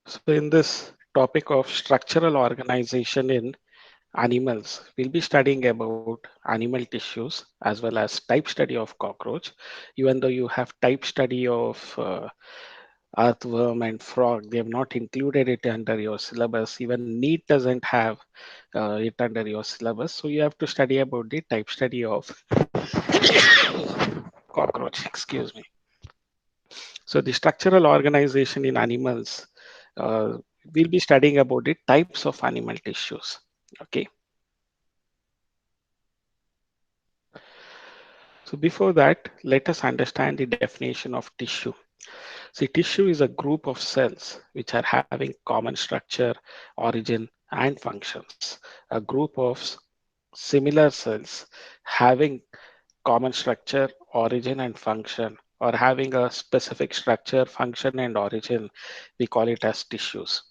So, in this topic of structural organization in animals, we'll be studying about animal tissues as well as type study of cockroach. Even though you have type study of earthworm and frog, they have not included it under your syllabus. Even NEET doesn't have it under your syllabus. So, you have to study about the type study of cockroach. Excuse me. So the structural organization in animals, uh, we'll be studying about the types of animal tissues. Okay. So before that, let us understand the definition of tissue. See, tissue is a group of cells which are having common structure, origin, and functions. A group of similar cells having common structure, origin, and function, or having a specific structure, function, and origin, we call it as tissues.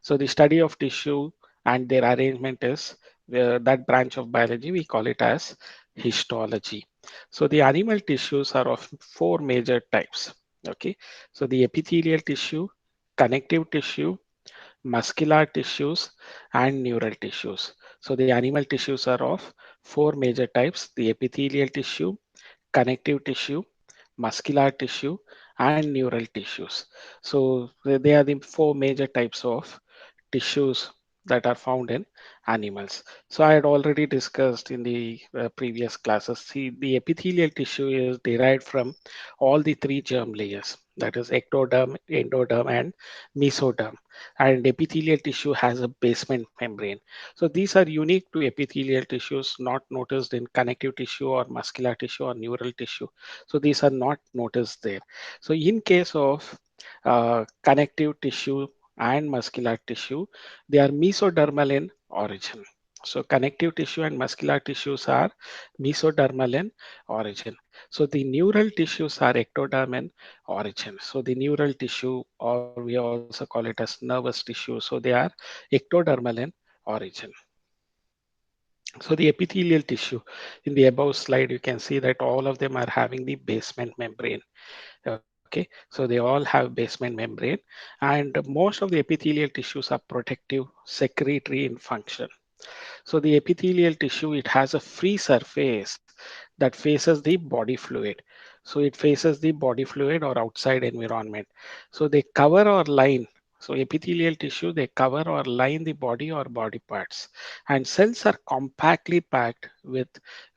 So the study of tissue and their arrangement is that branch of biology, we call it as histology. So the animal tissues are of four major types. Okay, so the epithelial tissue, connective tissue, muscular tissues, and neural tissues. So the animal tissues are of four major types: the epithelial tissue, connective tissue, muscular tissue, and neural tissues. So they are the four major types of tissues that are found in animals. So I had already discussed in the previous classes. See, the epithelial tissue is derived from all the three germ layers, that is ectoderm, endoderm, and mesoderm. And epithelial tissue has a basement membrane. So these are unique to epithelial tissues, not noticed in connective tissue or muscular tissue or neural tissue. So these are not noticed there. So in case of connective tissue and muscular tissue, they are mesodermal in origin. So connective tissue and muscular tissues are mesodermal in origin. So the neural tissues are ectoderm in origin. So the neural tissue, or we also call it as nervous tissue, so they are ectodermal in origin. So the epithelial tissue in the above slide, you can see that all of them are having the basement membrane. Okay, so they all have basement membrane, and most of the epithelial tissues are protective, secretory in function. So the epithelial tissue, it has a free surface that faces the body fluid. So it faces the body fluid or outside environment. So they cover or line. So epithelial tissue, they cover or line the body or body parts. And cells are compactly packed with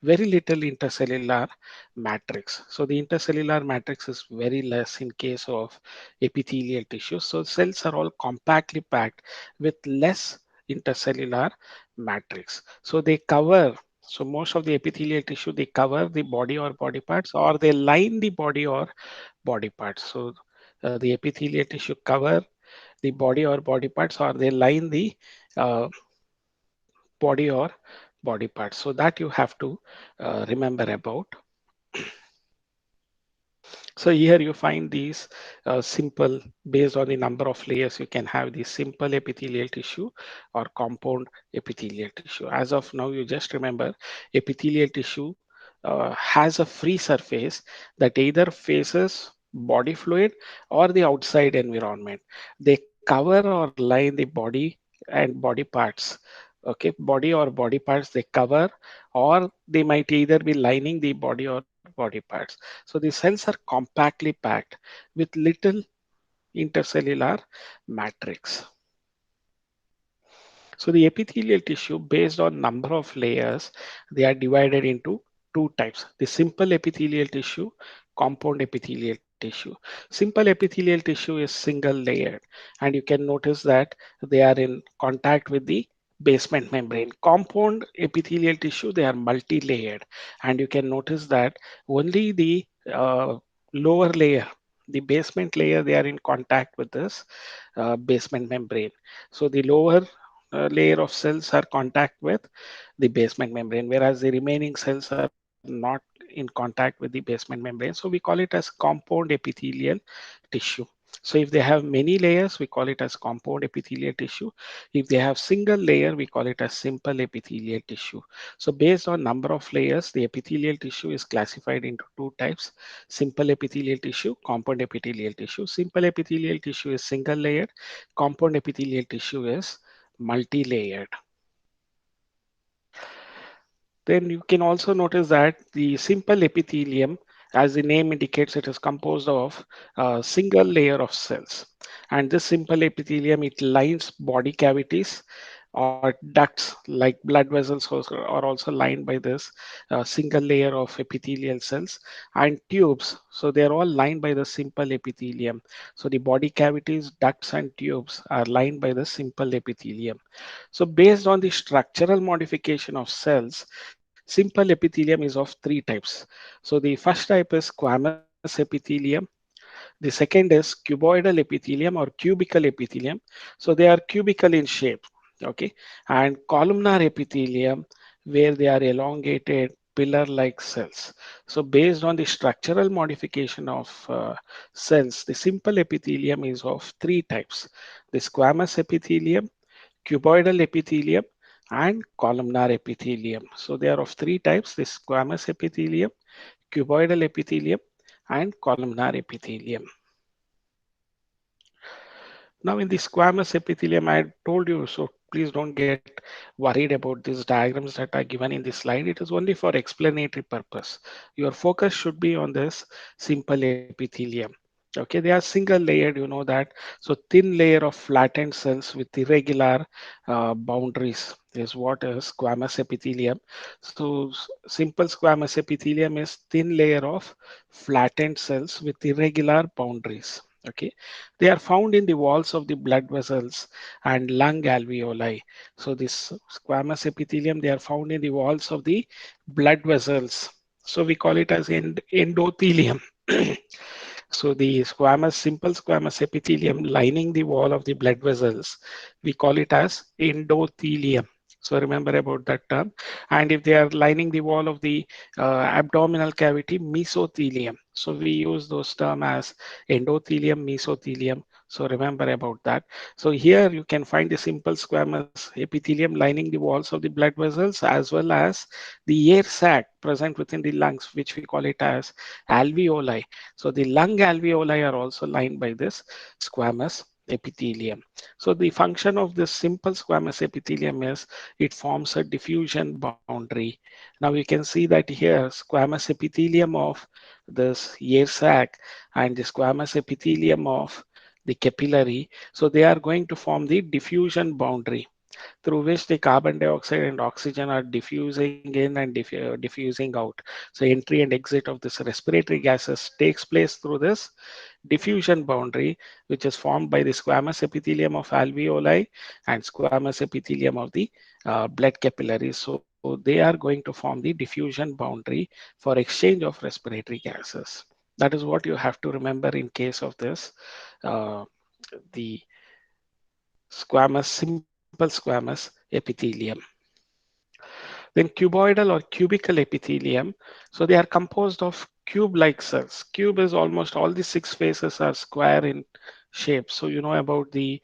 very little intercellular matrix. So the intercellular matrix is very less in case of epithelial tissue. So cells are all compactly packed with less intercellular matrix. So they cover, so most of the epithelial tissue, they cover the body or body parts, or they line the body or body parts. So the epithelial tissue cover the body or body parts, or they line the uh, body or body parts. So that you have to remember about. So here you find these simple, based on the number of layers, you can have the simple epithelial tissue or compound epithelial tissue. As of now, you just remember epithelial tissue has a free surface that either faces body fluid or the outside environment. They cover or line the body and body parts. Okay, body or body parts they cover, or they might either be lining the body or body parts. So the cells are compactly packed with little intercellular matrix. So the epithelial tissue, based on number of layers, they are divided into two types: the simple epithelial tissue, compound epithelial tissue. Simple epithelial tissue is single layered, and you can notice that they are in contact with the basement membrane. Compound epithelial tissue, they are multi-layered, and you can notice that only the lower layer, the basement layer, they are in contact with this basement membrane. So the lower layer of cells are contact with the basement membrane, whereas the remaining cells are not in contact with the basement membrane. So we call it as compound epithelial tissue. So if they have many layers, we call it as compound epithelial tissue. If they have single layer, we call it as simple epithelial tissue. So based on number of layers, the epithelial tissue is classified into two types: simple epithelial tissue, compound epithelial tissue. Simple epithelial tissue is single layered. Compound epithelial tissue is multi-layered. Then you can also notice that the simple epithelium, as the name indicates, it is composed of a single layer of cells. And this simple epithelium, it lines body cavities or ducts like blood vessels are also lined by this single layer of epithelial cells, and tubes. So they are all lined by the simple epithelium. So the body cavities, ducts, and tubes are lined by the simple epithelium. So based on the structural modification of cells, simple epithelium is of three types. So the first type is squamous epithelium. The second is cuboidal epithelium or cubical epithelium. So they are cubical in shape. Okay. And columnar epithelium, where they are elongated pillar-like cells. So based on the structural modification of cells, the simple epithelium is of three types: the squamous epithelium, cuboidal epithelium, and columnar epithelium. So they are of three types: the squamous epithelium, cuboidal epithelium, and columnar epithelium. Now in the squamous epithelium, I told you, so please don't get worried about these diagrams that are given in this slide. It is only for explanatory purpose. Your focus should be on this simple epithelium. Okay, they are single layered, you know that. So thin layer of flattened cells with irregular boundaries is what is squamous epithelium. So simple squamous epithelium is thin layer of flattened cells with irregular boundaries. Okay, they are found in the walls of the blood vessels and lung alveoli. So this squamous epithelium, they are found in the walls of the blood vessels. So we call it as endothelium. So the squamous, simple squamous epithelium lining the wall of the blood vessels, we call it as endothelium. So remember about that term. And if they are lining the wall of the abdominal cavity, mesothelium. So we use those terms as endothelium, mesothelium. So remember about that. So here you can find the simple squamous epithelium lining the walls of the blood vessels, as well as the air sac present within the lungs, which we call it as alveoli. So the lung alveoli are also lined by this squamous epithelium. So the function of this simple squamous epithelium is it forms a diffusion boundary. Now you can see that here squamous epithelium of this air sac and the squamous epithelium of the capillary. So they are going to form the diffusion boundary through which the carbon dioxide and oxygen are diffusing in and diffusing out. So entry and exit of this respiratory gases takes place through this diffusion boundary, which is formed by the squamous epithelium of alveoli and squamous epithelium of the blood capillaries. So they are going to form the diffusion boundary for exchange of respiratory gases. That is what you have to remember in case of this, uh, the simple squamous epithelium. Then cuboidal or cubical epithelium. So they are composed of cube-like cells. Cube is almost all the six faces are square in shape. So you know about the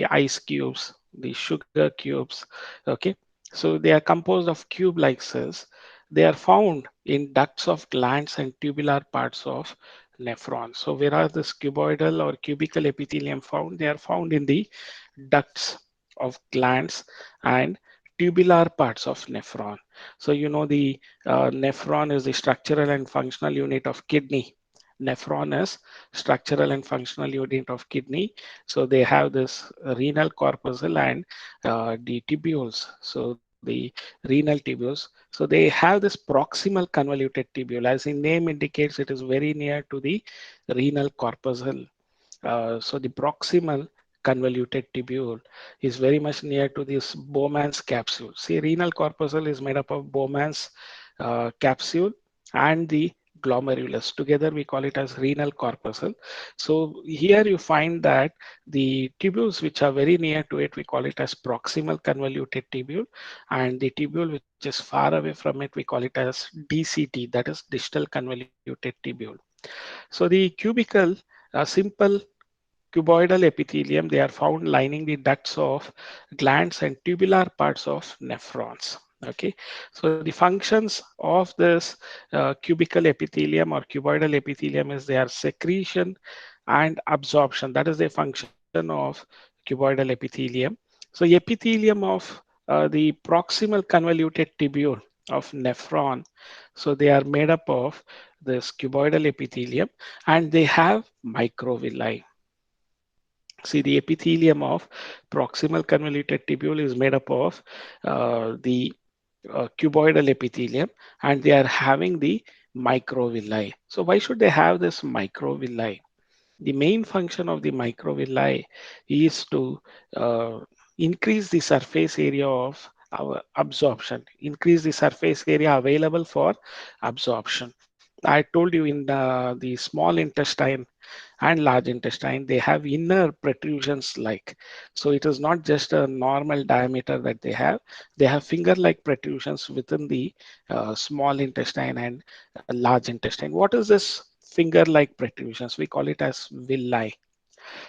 ice cubes, the sugar cubes. Okay, so they are composed of cube-like cells. They are found in ducts of glands and tubular parts of nephrons. So where are this cuboidal or cubical epithelium found? They are found in the ducts of glands and tubular parts of nephron. So you know the nephron is the structural and functional unit of kidney. Nephron is structural and functional unit of kidney. So they have this renal corpuscle and the tubules. So the renal tubules. So they have this proximal convoluted tubule. As the name indicates, it is very near to the renal corpuscle. So the proximal convoluted tubule is very much near to this Bowman's capsule. See, renal corpuscle is made up of Bowman's capsule and the glomerulus. Together we call it as renal corpuscle. So here you find that the tubules which are very near to it, we call it as proximal convoluted tubule, and the tubule which is far away from it, we call it as DCT, that is distal convoluted tubule. So the cubical, simple cuboidal epithelium, they are found lining the ducts of glands and tubular parts of nephrons. Okay, so the functions of this cubical epithelium or cuboidal epithelium is they are secretion and absorption. That is the function of cuboidal epithelium. So epithelium of the proximal convoluted tubule of nephron. So they are made up of this cuboidal epithelium and they have microvilli. See, the epithelium of proximal convoluted tubule is made up of the cuboidal epithelium and they are having the microvilli. So why should they have this microvilli? The main function of the microvilli is to uh, increase the surface area of our absorption, increase the surface area available for absorption. I told you in the small intestine and large intestine, they have inner protrusions like. So it is not just a normal diameter that they have finger-like protrusions within the small intestine and large intestine. What is this finger-like protrusions? We call it as villi.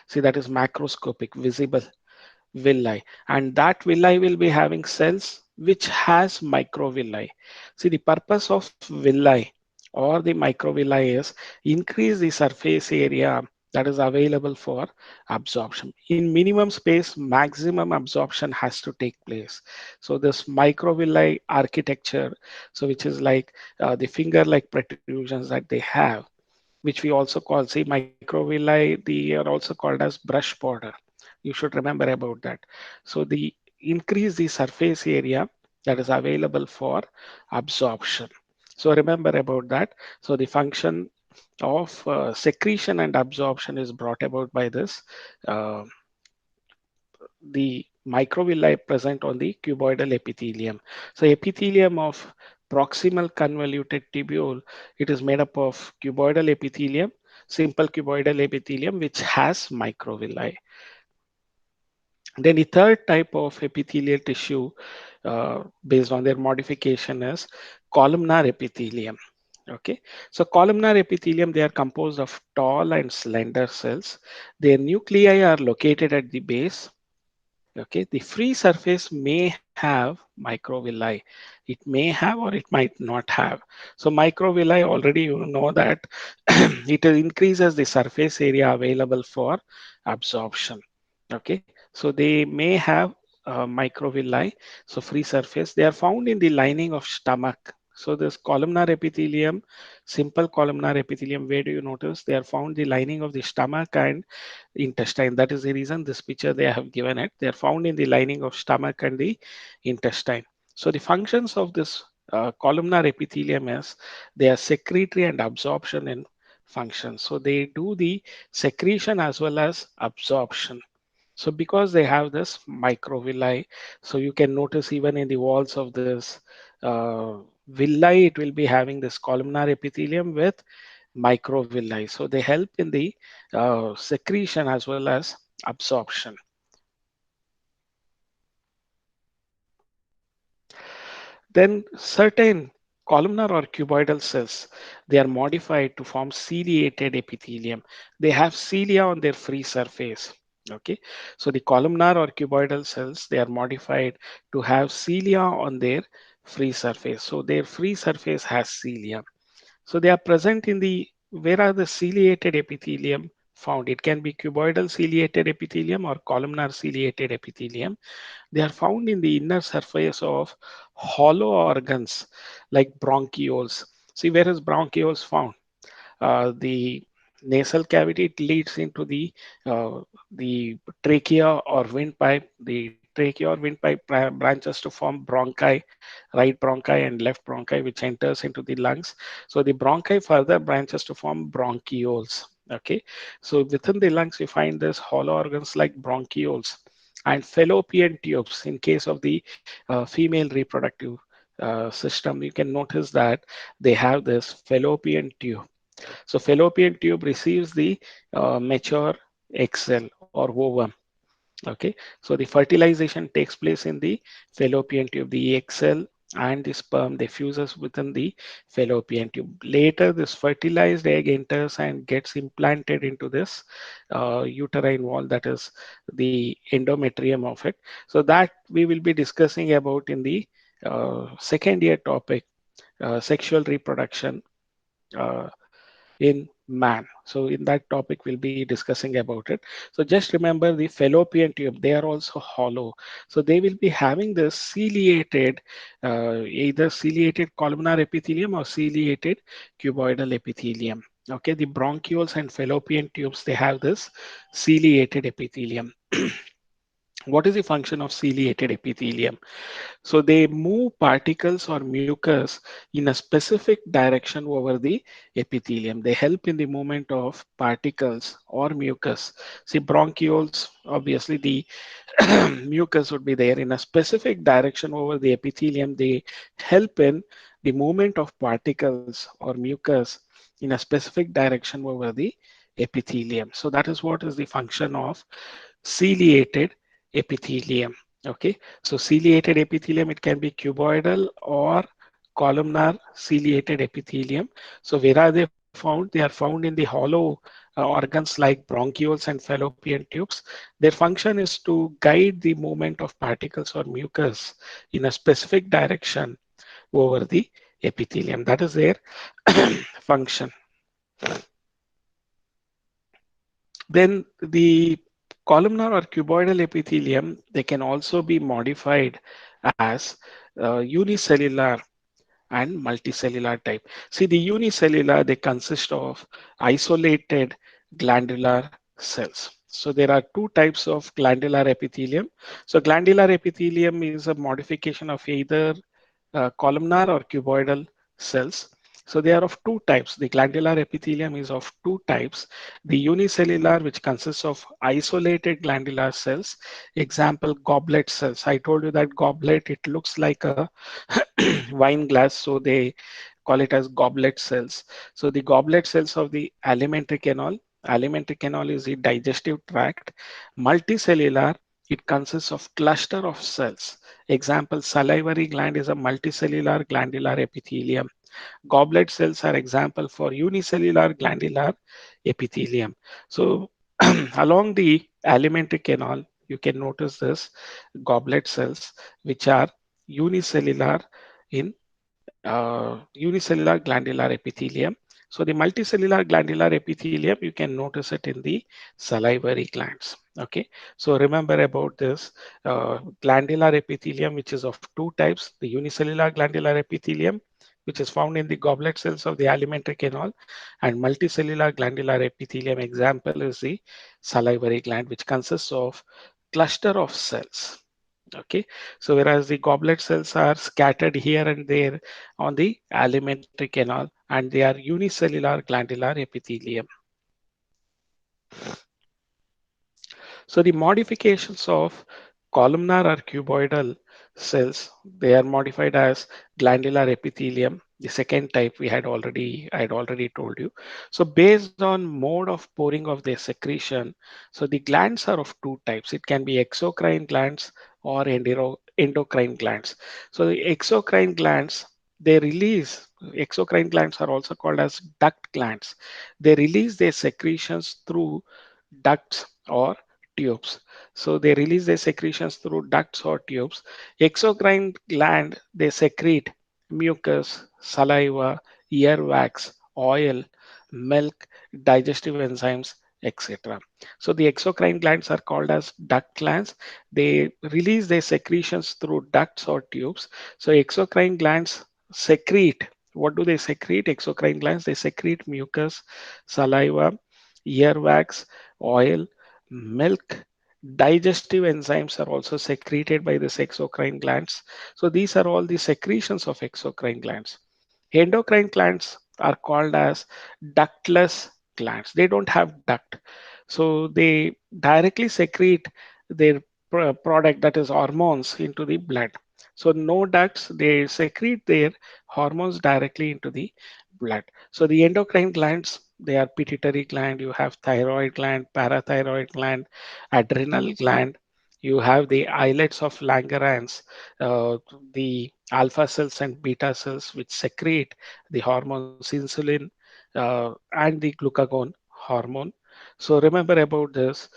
See, that is macroscopic, visible villi, and that villi will be having cells which has microvilli. See, the purpose of villi or the microvilli is increase the surface area that is available for absorption. In minimum space, maximum absorption has to take place. So this microvilli architecture, so which is like the finger-like protrusions that they have, which we also call, say, microvilli, they are also called as brush border. You should remember about that. So the increase the surface area that is available for absorption. So remember about that. So the function of secretion and absorption is brought about by this uh, the microvilli present on the cuboidal epithelium. So epithelium of proximal convoluted tubule, it is made up of cuboidal epithelium, simple cuboidal epithelium, which has microvilli. Then the third type of epithelial tissue based on their modification is columnar epithelium. Okay, so columnar epithelium, they are composed of tall and slender cells. Their nuclei are located at the base. Okay, the free surface may have microvilli. It may have or it might not have. So microvilli, already you know that it increases the surface area available for absorption. Okay, so they may have microvilli, so free surface. They are found in the lining of stomach. So this columnar epithelium, simple columnar epithelium, where do you notice? They are found the lining of the stomach and intestine. That is the reason this picture they have given it. They are found in the lining of stomach and the intestine. So the functions of this columnar epithelium is they are secretory and absorption in function. So they do the secretion as well as absorption. So because they have this microvilli, so you can notice even in the walls of this villi, it will be having this columnar epithelium with microvilli. So they help in the secretion as well as absorption. Then certain columnar or cuboidal cells, they are modified to form ciliated epithelium. They have cilia on their free surface. Okay, so the columnar or cuboidal cells, they are modified to have cilia on their free surface. So their free surface has cilia. So they are present in the, where are the ciliated epithelium found? It can be cuboidal ciliated epithelium or columnar ciliated epithelium. They are found in the inner surface of hollow organs like bronchioles. See, where is bronchioles found? The nasal cavity, it leads into the trachea or windpipe. The trachea or windpipe branches to form bronchi, right bronchi and left bronchi, which enters into the lungs. So the bronchi further branches to form bronchioles. Okay, so within the lungs you find this hollow organs like bronchioles and fallopian tubes. In case of the female reproductive system, you can notice that they have this fallopian tube. So fallopian tube receives the mature egg cell or ovum. Okay, so the fertilization takes place in the fallopian tube. The egg cell and the sperm, they fuses within the fallopian tube. Later, this fertilized egg enters and gets implanted into this uterine wall, that is the endometrium of it. So that we will be discussing about in the second year topic, sexual reproduction uh, in man. So in that topic, we'll be discussing about it. So just remember the fallopian tube, they are also hollow. So they will be having this ciliated, either ciliated columnar epithelium or ciliated cuboidal epithelium. Okay, the bronchioles and fallopian tubes, they have this ciliated epithelium. What is the function of ciliated epithelium? So they move particles or mucus in a specific direction over the epithelium. They help in the movement of particles or mucus. See, bronchioles, obviously the mucus would be there in a specific direction over the epithelium. They help in the movement of particles or mucus in a specific direction over the epithelium. So that is what is the function of ciliated epithelium. Okay, so ciliated epithelium, it can be cuboidal or columnar ciliated epithelium. So where are they found? They are found in the hollow organs like bronchioles and fallopian tubes. Their function is to guide the movement of particles or mucus in a specific direction over the epithelium. That is their function. Then the columnar or cuboidal epithelium, they can also be modified as unicellular and multicellular type. See, the unicellular, they consist of isolated glandular cells. So there are two types of glandular epithelium. So glandular epithelium is a modification of either columnar or cuboidal cells. So they are of two types. The glandular epithelium is of two types. The unicellular, which consists of isolated glandular cells. Example, goblet cells. I told you that goblet, it looks like a wine glass. So they call it as goblet cells. So the goblet cells of the alimentary canal. Alimentary canal is the digestive tract. Multicellular, it consists of cluster of cells. Example, salivary gland is a multicellular glandular epithelium. Goblet cells are example for unicellular glandular epithelium. So along the alimentary canal, you can notice this goblet cells, which are unicellular in unicellular glandular epithelium. So the multicellular glandular epithelium, you can notice it in the salivary glands. Okay, so remember about this glandular epithelium, which is of two types: the unicellular glandular epithelium, which is found in the goblet cells of the alimentary canal, and multicellular glandular epithelium. Example is the salivary gland, which consists of cluster of cells. Okay, so whereas the goblet cells are scattered here and there on the alimentary canal, and they are unicellular glandular epithelium. So the modifications of columnar or cuboidal cells, they are modified as glandular epithelium. The second type I had already told you. So based on mode of pouring of their secretion, so the glands are of two types. It can be exocrine glands or endocrine glands. So the exocrine glands, they release, exocrine glands are also called as duct glands. They release their secretions through ducts or tubes. So they release their secretions through ducts or tubes. Exocrine gland, they secrete mucus, saliva, earwax, oil, milk, digestive enzymes, etc. So the exocrine glands are called as duct glands. They release their secretions through ducts or tubes. So exocrine glands secrete. What do they secrete? Exocrine glands, they secrete mucus, saliva, earwax, oil, milk. Digestive enzymes are also secreted by the exocrine glands. So these are all the secretions of exocrine glands. Endocrine glands are called as ductless glands. They don't have duct. So they directly secrete their product, that is hormones, into the blood. So no ducts, they secrete their hormones directly into the blood. So the endocrine glands, they are pituitary gland, you have thyroid gland, parathyroid gland, adrenal gland, You have the islets of Langerhans, uh, the alpha cells and beta cells, which secrete the hormones insulin and the glucagon hormone. So remember about this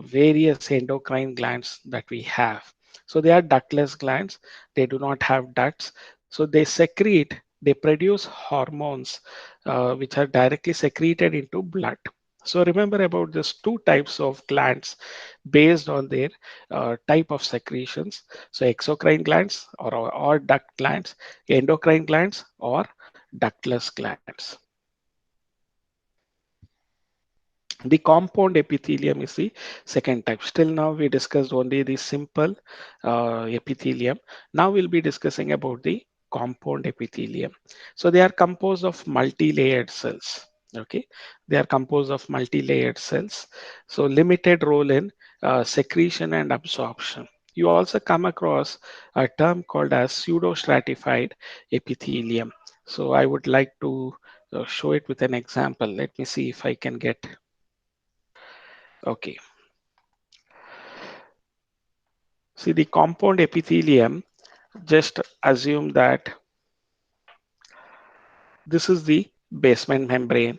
various endocrine glands that we have. So they are ductless glands. They do not have ducts. So they secrete, they produce hormones which are directly secreted into blood. So remember about these two types of glands based on their type of secretions. So exocrine glands or duct glands, endocrine glands or ductless glands. The compound epithelium is the second type. Still now we discussed only the simple epithelium. Now we'll be discussing about the compound epithelium. So they are composed of multi-layered cells. Okay, they are composed of multi-layered cells. So limited role in secretion and absorption. You also come across a term called as pseudostratified epithelium. So I would like to show it with an example. Let me see if I can get. Okay. See the compound epithelium, just assume that this is the basement membrane.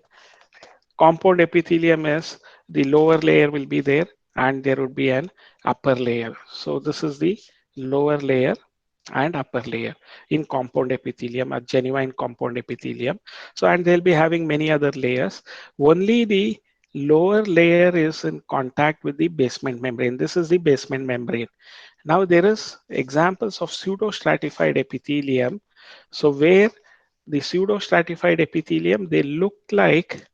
Compound epithelium is the lower layer will be there and there would be an upper layer. So this is the lower layer and upper layer in compound epithelium, a genuine compound epithelium. So, and they'll be having many other layers. Only the lower layer is in contact with the basement membrane. This is the basement membrane. Now there is examples of pseudostratified epithelium. So where the pseudostratified epithelium, they look like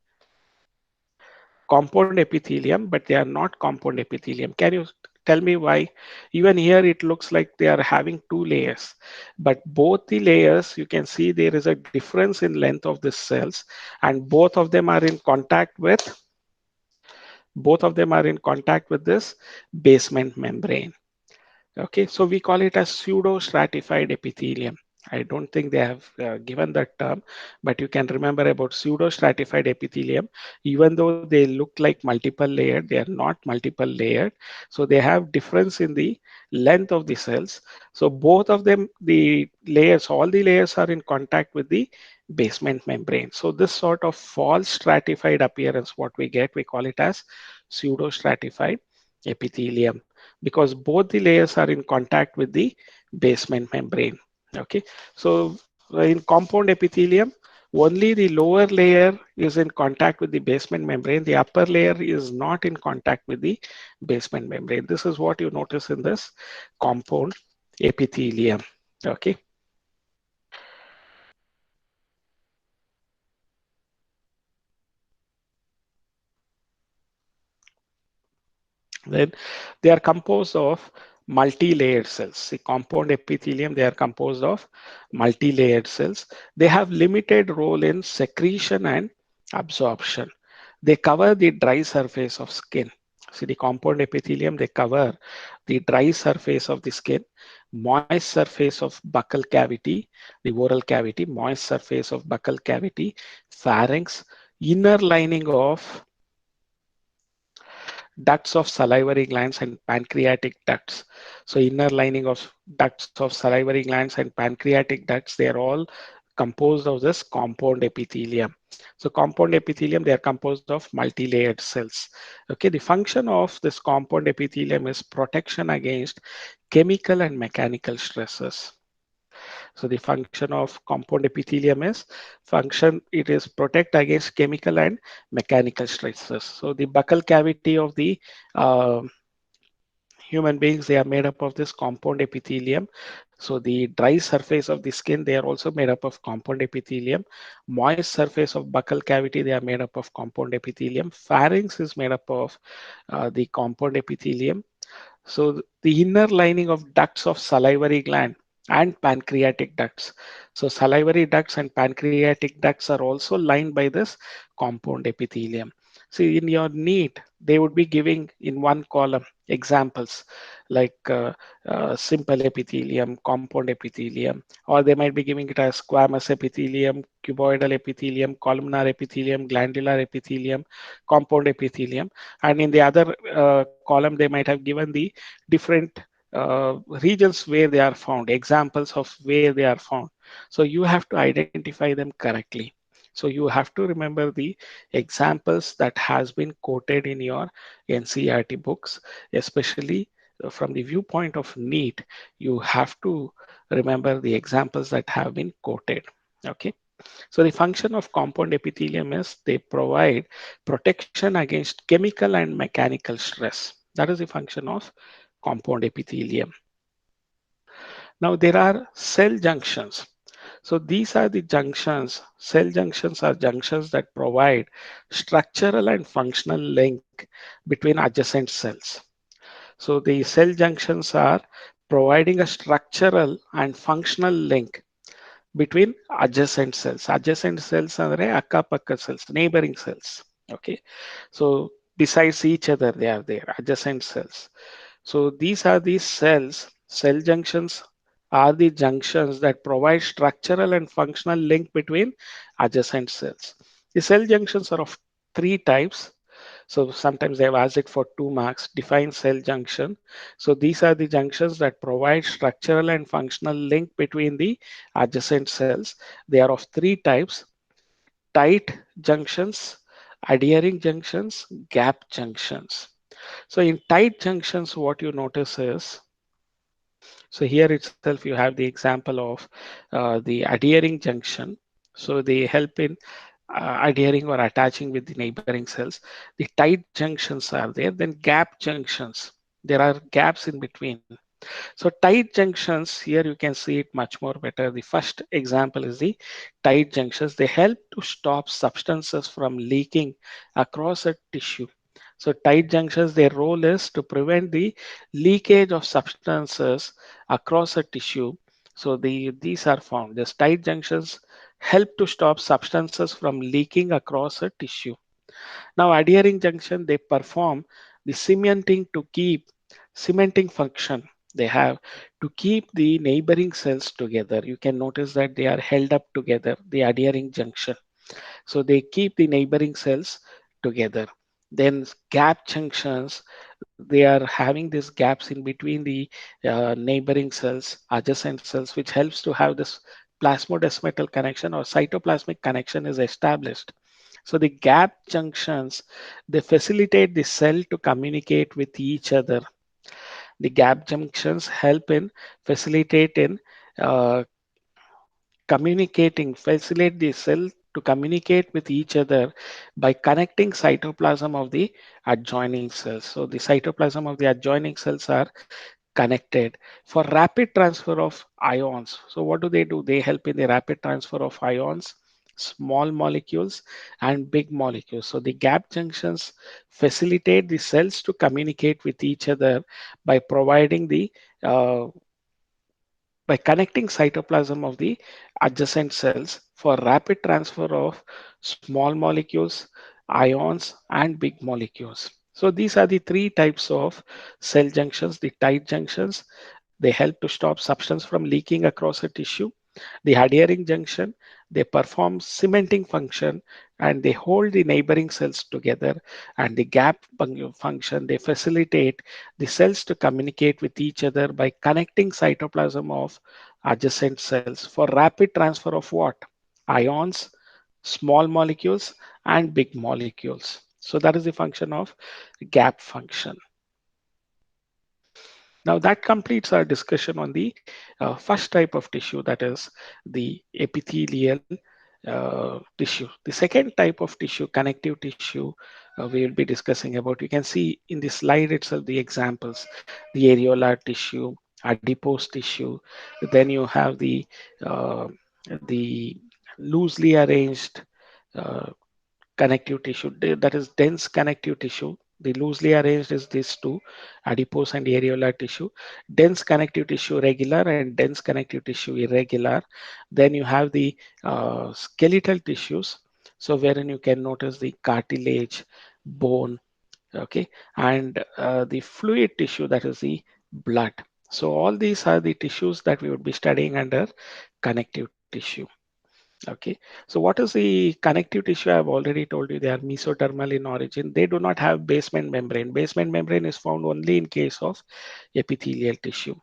compound epithelium, but they are not compound epithelium. Can you tell me why? Even here it looks like they are having two layers, but both the layers, you can see there is a difference in length of the cells, and both of them are in contact with this basement membrane. Okay, so we call it as pseudo-stratified epithelium. I don't think they have given that term, but you can remember about pseudo-stratified epithelium. Even though they look like multiple layered, they are not multiple layered. So they have difference in the length of the cells. So both of them, the layers, all the layers are in contact with the basement membrane. So this sort of false stratified appearance, what we get, we call it as pseudo-stratified epithelium, because both the layers are in contact with the basement membrane. Okay, so in compound epithelium, only the lower layer is in contact with the basement membrane. The upper layer is not in contact with the basement membrane. This is what you notice in this compound epithelium. Okay. Then they are composed of multi-layered cells. The compound epithelium, they are composed of multi-layered cells. They have limited role in secretion and absorption. They cover the dry surface of skin. See the compound epithelium, they cover the dry surface of the skin, moist surface of buccal cavity, the oral cavity, moist surface of buccal cavity, pharynx, inner lining of ducts of salivary glands and pancreatic ducts. So inner lining of ducts of salivary glands and pancreatic ducts, they are all composed of this compound epithelium. So compound epithelium, they are composed of multi-layered cells. Okay, the function of this compound epithelium is protection against chemical and mechanical stresses. So the function of compound epithelium is it is protect against chemical and mechanical stresses. So the buccal cavity of the uh, human beings, they are made up of this compound epithelium. So the dry surface of the skin, they are also made up of compound epithelium. Moist surface of buccal cavity, they are made up of compound epithelium. Pharynx is made up of the compound epithelium. So the inner lining of ducts of salivary gland and pancreatic ducts. So salivary ducts and pancreatic ducts are also lined by this compound epithelium. See in your NEET, they would be giving in one column examples like simple epithelium, compound epithelium, or they might be giving it as squamous epithelium, cuboidal epithelium, columnar epithelium, glandular epithelium, compound epithelium. And in the other column, they might have given the different regions where they are found, examples of where they are found. So you have to identify them correctly. So you have to remember the examples that has been quoted in your NCERT books, especially from the viewpoint of NEET, you have to remember the examples that have been quoted. Okay. So the function of compound epithelium is they provide protection against chemical and mechanical stress. That is the function of compound epithelium. Now there are cell junctions. So these are the junctions. Cell junctions are junctions that provide structural and functional link between adjacent cells. So the cell junctions are providing a structural and functional link between adjacent cells. Adjacent cells are akkapakka cells, neighboring cells. Okay. So besides each other, they are there, adjacent cells. So these are the cells. Cell junctions are the junctions that provide structural and functional link between adjacent cells. The cell junctions are of three types. So sometimes they have asked it for 2 marks. Define cell junction. So these are the junctions that provide structural and functional link between the adjacent cells. They are of three types: tight junctions, adhering junctions, gap junctions. So in tight junctions, what you notice is, so here itself you have the example of the adhering junction. So they help in adhering or attaching with the neighboring cells. The tight junctions are there, then gap junctions. There are gaps in between. So tight junctions, here you can see it much more better. The first example is the tight junctions. They help to stop substances from leaking across a tissue. So tight junctions, their role is to prevent the leakage of substances across a tissue. So these are found. These tight junctions help to stop substances from leaking across a tissue. Now adhering junction, they perform the cementing function they have to keep the neighboring cells together. You can notice that they are held up together, the adhering junction. So they keep the neighboring cells together. Then gap junctions, they are having these gaps in between the neighboring cells, adjacent cells, which helps to have this plasmodesmatal connection or cytoplasmic connection is established. So the gap junctions, they facilitate the cell to communicate with each other. The gap junctions help in facilitate in uh, facilitate the cell to communicate with each other by connecting cytoplasm of the adjoining cells. So the cytoplasm of the adjoining cells are connected for rapid transfer of ions. So what do? They help in the rapid transfer of ions, small molecules and big molecules. So the gap junctions facilitate the cells to communicate with each other by providing the uh, by connecting cytoplasm of the adjacent cells for rapid transfer of small molecules, ions, and big molecules. So these are the three types of cell junctions. The tight junctions, they help to stop substance from leaking across a tissue. The adhering junction, they perform cementing function and they hold the neighboring cells together. And the gap function, they facilitate the cells to communicate with each other by connecting cytoplasm of adjacent cells for rapid transfer of what? Ions, small molecules, and big molecules. So that is the function of gap function. Now that completes our discussion on the first type of tissue, that is the epithelial tissue. The second type of tissue, connective tissue, we will be discussing about. You can see in the slide itself the examples: the areolar tissue, adipose tissue. Then you have uh, the loosely arranged uh, connective tissue, that is dense connective tissue. The loosely arranged is these two, adipose and areolar tissue. Dense connective tissue regular and dense connective tissue irregular. Then you have the skeletal tissues. So wherein you can notice the cartilage, bone, Okay, and the fluid tissue, that is the blood. So all these are the tissues that we would be studying under connective tissue. Okay, so what is the connective tissue? I've already told you they are mesodermal in origin. They do not have basement membrane. Basement membrane is found only in case of epithelial tissue.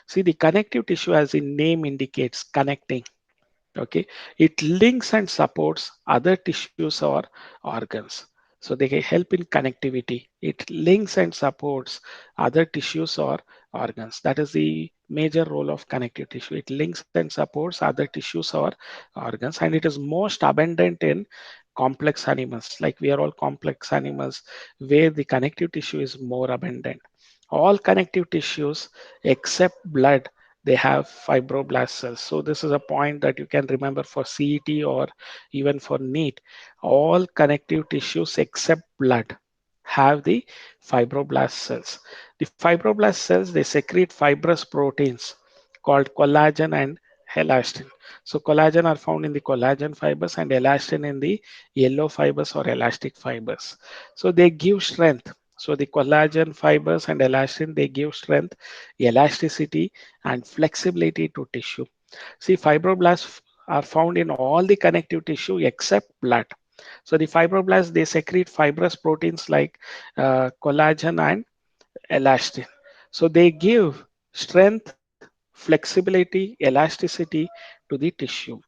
See, the connective tissue, as the name indicates, connecting. Okay, it links and supports other tissues or organs. So they can help in connectivity. It links and supports other tissues or organs. That is the major role of connective tissue. It links and supports other tissues or organs, and it is most abundant in complex animals. Like we are all complex animals where the connective tissue is more abundant. All connective tissues except blood, they have fibroblast cells. So this is a point that you can remember for CET or even for NEET. All connective tissues except blood have the fibroblast cells. The fibroblast cells, they secrete fibrous proteins called collagen and elastin. So collagen are found in the collagen fibers and elastin in the yellow fibers or elastic fibers. So they give strength. So the collagen fibers and elastin, they give strength, elasticity, and flexibility to tissue. See, fibroblasts are found in all the connective tissue except blood. So the fibroblasts, they secrete fibrous proteins like collagen and elastin. So they give strength, flexibility, elasticity to the tissue.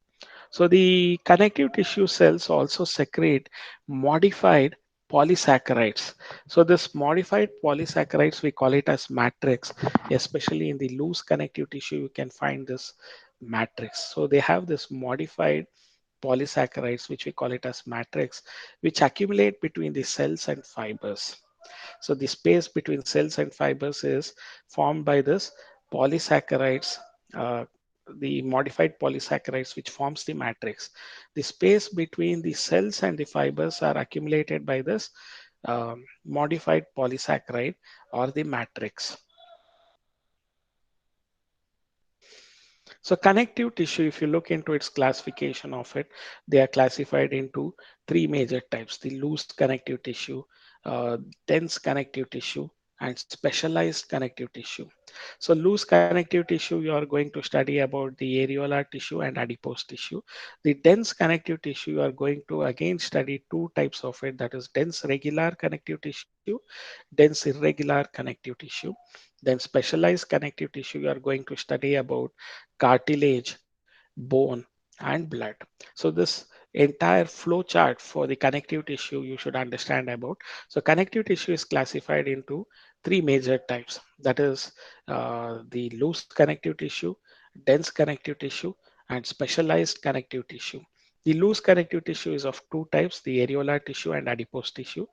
So the connective tissue cells also secrete modified polysaccharides. So this modified polysaccharides, we call it as matrix, especially in the loose connective tissue, you can find this matrix. So they have this modified polysaccharides, which we call it as matrix, which accumulate between the cells and fibers. So the space between cells and fibers is formed by this polysaccharides, uh, the modified polysaccharides, which forms the matrix. The space between the cells and the fibers are accumulated by this modified polysaccharide or the matrix. So connective tissue, if you look into its classification of it, they are classified into three major types: the loose connective tissue, dense connective tissue, and specialized connective tissue. So loose connective tissue, you are going to study about the areolar tissue and adipose tissue. The dense connective tissue, you are going to again study two types of it, that is dense regular connective tissue, dense irregular connective tissue. Then specialized connective tissue, you are going to study about cartilage, bone, and blood. So this entire flow chart for the connective tissue you should understand about. So connective tissue is classified into three major types. That is the loose connective tissue, dense connective tissue, and specialized connective tissue. The loose connective tissue is of two types, the areolar tissue and adipose tissue.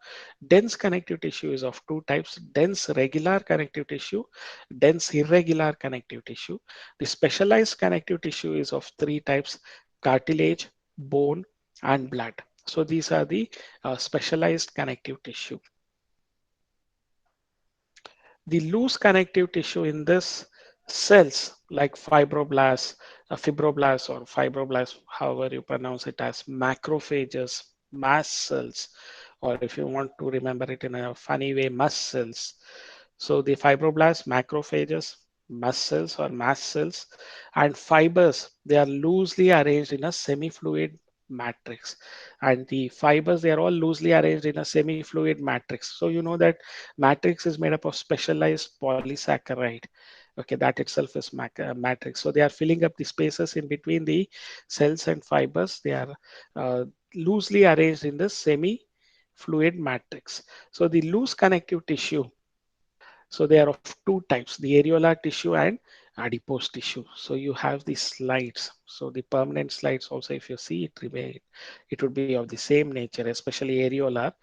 Dense connective tissue is of two types, dense regular connective tissue, dense irregular connective tissue. The specialized connective tissue is of three types: cartilage, bone, and blood. So these are the specialized connective tissue. The loose connective tissue in this cells like fibroblasts, fibroblasts or fibroblasts, however you pronounce it, as macrophages, mast cells, or if you want to remember it in a funny way, mast cells. So the fibroblasts, macrophages, mast cells or mast cells, and fibers, they are loosely arranged in a semi-fluid matrix. And the fibers, they are all loosely arranged in a semi-fluid matrix. So you know that matrix is made up of specialized polysaccharide. Okay, that itself is matrix. So they are filling up the spaces in between the cells and fibers. They are uh, loosely arranged in the semi-fluid matrix. So the loose connective tissue, so they are of two types, the areolar tissue and adipose tissue. So you have the slides. So the permanent slides also, if you see it, it would be of the same nature, especially areolar.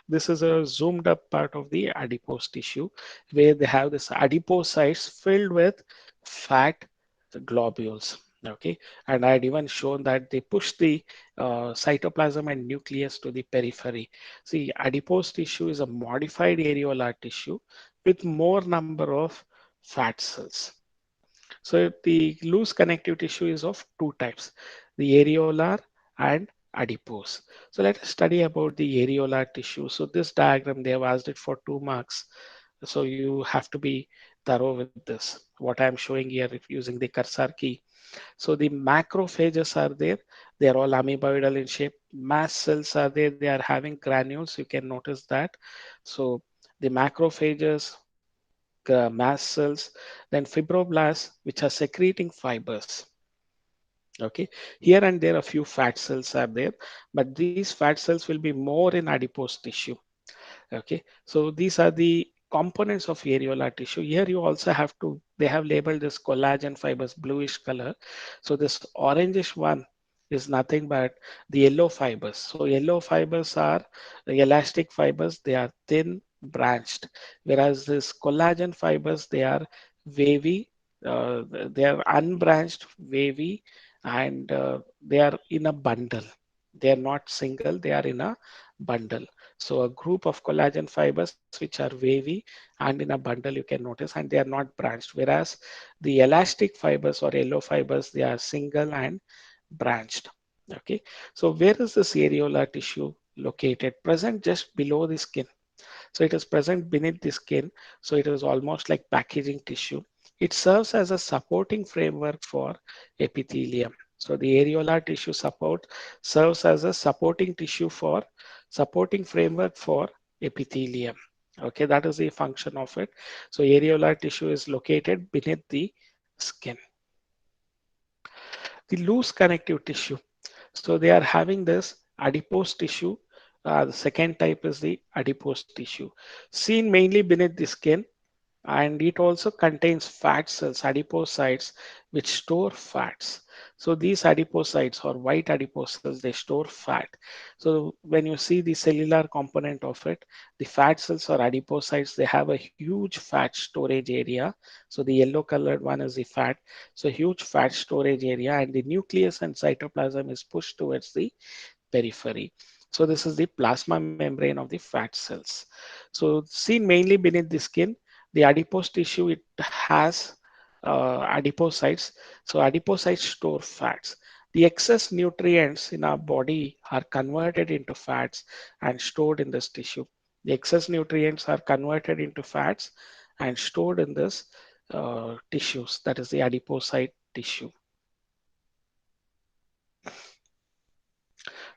This is a zoomed up part of the adipose tissue where they have this adipocytes filled with fat globules. Okay, and I had even shown that they push the cytoplasm and nucleus to the periphery. See, adipose tissue is a modified areolar tissue with more number of fat cells. So the loose connective tissue is of two types, the areolar and adipose. So let us study about the areolar tissue. So this diagram, they have asked it for 2 marks. So you have to be thorough with this. What I'm showing here if using the cursor key. So the macrophages are there. They are all amoeboidal in shape. Mast cells are there. They are having granules. You can notice that. So the macrophages, mast cells, then fibroblasts, which are secreting fibers. Okay, here and there a few fat cells are there, but these fat cells will be more in adipose tissue. Okay, so these are the components of areolar tissue. Here you also have to, they have labeled this collagen fibers bluish color. So this orangish one is nothing but the yellow fibers. So yellow fibers are the elastic fibers, they are thin branched, whereas this collagen fibers, they are wavy, they are unbranched, wavy, and they are in a bundle. They are not single, they are in a bundle. So a group of collagen fibers which are wavy and in a bundle you can notice, and they are not branched. Whereas the elastic fibers or yellow fibers, they are single and branched. Okay. So where is this areolar tissue located? Present just below the skin. So it is present beneath the skin. So it is almost like packaging tissue. It serves as a supporting framework for epithelium. So the areolar tissue support serves as a supporting tissue for supporting framework for epithelium. Okay, that is the function of it. So areolar tissue is located beneath the skin. The loose connective tissue. So they are having this adipose tissue. The second type is the adipose tissue, seen mainly beneath the skin, and it also contains fat cells, adipocytes, which store fats. So these adipocytes or white adipose cells, they store fat. So when you see the cellular component of it, the fat cells or adipocytes, they have a huge fat storage area. So the yellow colored one is the fat. So huge fat storage area, and the nucleus and cytoplasm is pushed towards the periphery. So this is the plasma membrane of the fat cells. So seen mainly beneath the skin, the adipose tissue, it has adipocytes. So adipocytes store fats. The excess nutrients in our body are converted into fats and stored in this tissue. The excess nutrients are converted into fats and stored in this tissues, that is the adipocyte tissue.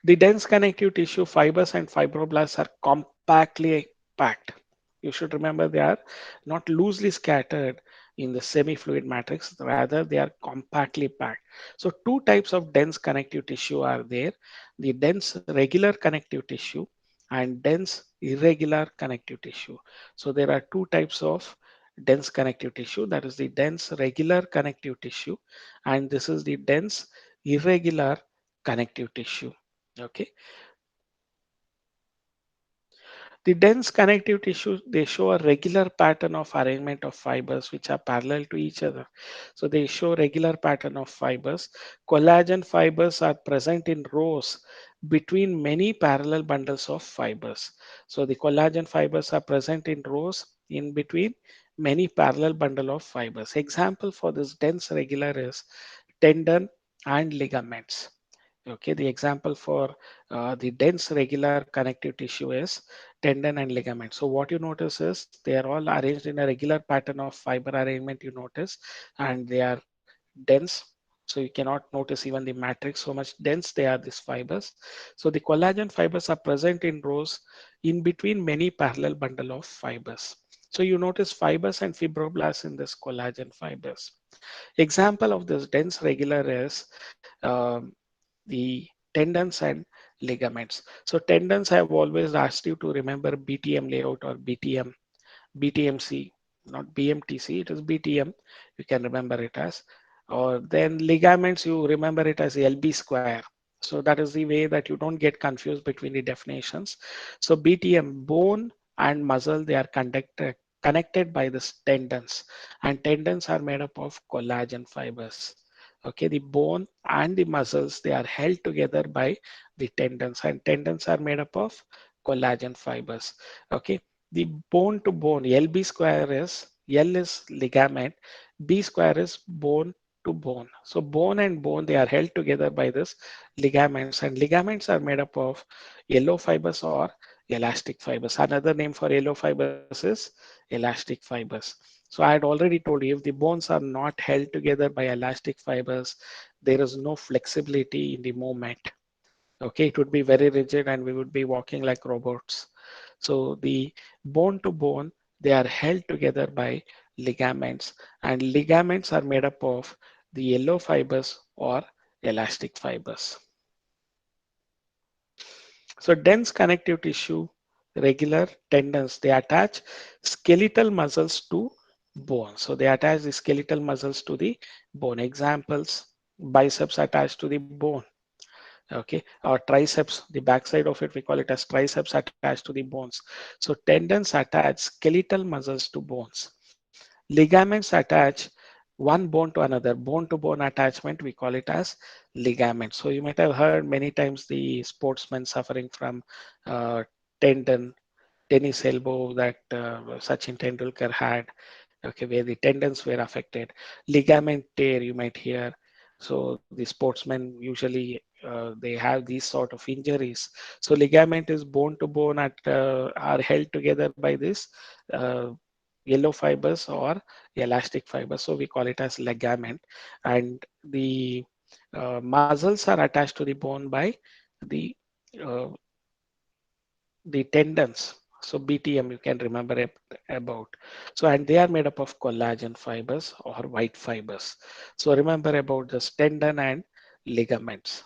The dense connective tissue fibers and fibroblasts are compactly packed. You should remember they are not loosely scattered in the semi-fluid matrix, rather they are compactly packed. So two types of dense connective tissue are there, the dense regular connective tissue and dense irregular connective tissue. So there are two types of dense connective tissue, that is the dense regular connective tissue, and this is the dense irregular connective tissue. Okay. The dense connective tissues, they show a regular pattern of arrangement of fibers which are parallel to each other. So they show regular pattern of fibers. Collagen fibers are present in rows between many parallel bundles of fibers. So the collagen fibers are present in rows in between many parallel bundle of fibers. Example for this dense regular is tendon and ligaments. Okay, the example for the dense regular connective tissue is tendon and ligament. So what you notice is they are all arranged in a regular pattern of fiber arrangement, you notice, and they are dense. So you cannot notice even the matrix, so much dense they are, these fibers. So the collagen fibers are present in rows in between many parallel bundle of fibers. So you notice fibers and fibroblasts in this collagen fibers. Example of this dense regular is the tendons and ligaments. So tendons, I have always asked you to remember BTM layout or BTM, BTMC, not BMTC, it is BTM. You can remember it as. Or then ligaments, you remember it as LB square. So that is the way that you don't get confused between the definitions. So BTM, bone and muscle, they are connected by the tendons, and tendons are made up of collagen fibers. Okay, the bone and the muscles, they are held together by the tendons, and tendons are made up of collagen fibers. Okay, the bone to bone, LB square is, L is ligament, B square is bone to bone. So bone and bone, they are held together by this ligaments, and ligaments are made up of yellow fibers or elastic fibers. Another name for yellow fibers is elastic fibers. So I had already told you, if the bones are not held together by elastic fibers, there is no flexibility in the movement. Okay, it would be very rigid and we would be walking like robots. So the bone to bone, they are held together by ligaments, and ligaments are made up of the yellow fibers or elastic fibers. So dense connective tissue, regular tendons, they attach skeletal muscles to bone. So they attach the skeletal muscles to the bone. Examples, biceps attached to the bone. Okay, or triceps, the backside of it, we call it as triceps attached to the bones. So tendons attach skeletal muscles to bones. Ligaments attach one bone to another. Bone to bone attachment, we call it as ligament. So you might have heard many times the sportsmen suffering from uh, tendon, tennis elbow that Sachin Tendulkar had, okay, where the tendons were affected. Ligament tear, you might hear. So the sportsmen usually they have these sort of injuries. So ligament is bone to bone at are held together by this uh, yellow fibers or elastic fibers. So we call it as ligament, and the muscles are attached to the bone by the uh, the tendons. So BTM, you can remember about. So, and they are made up of collagen fibers or white fibers. So remember about this tendon and ligaments.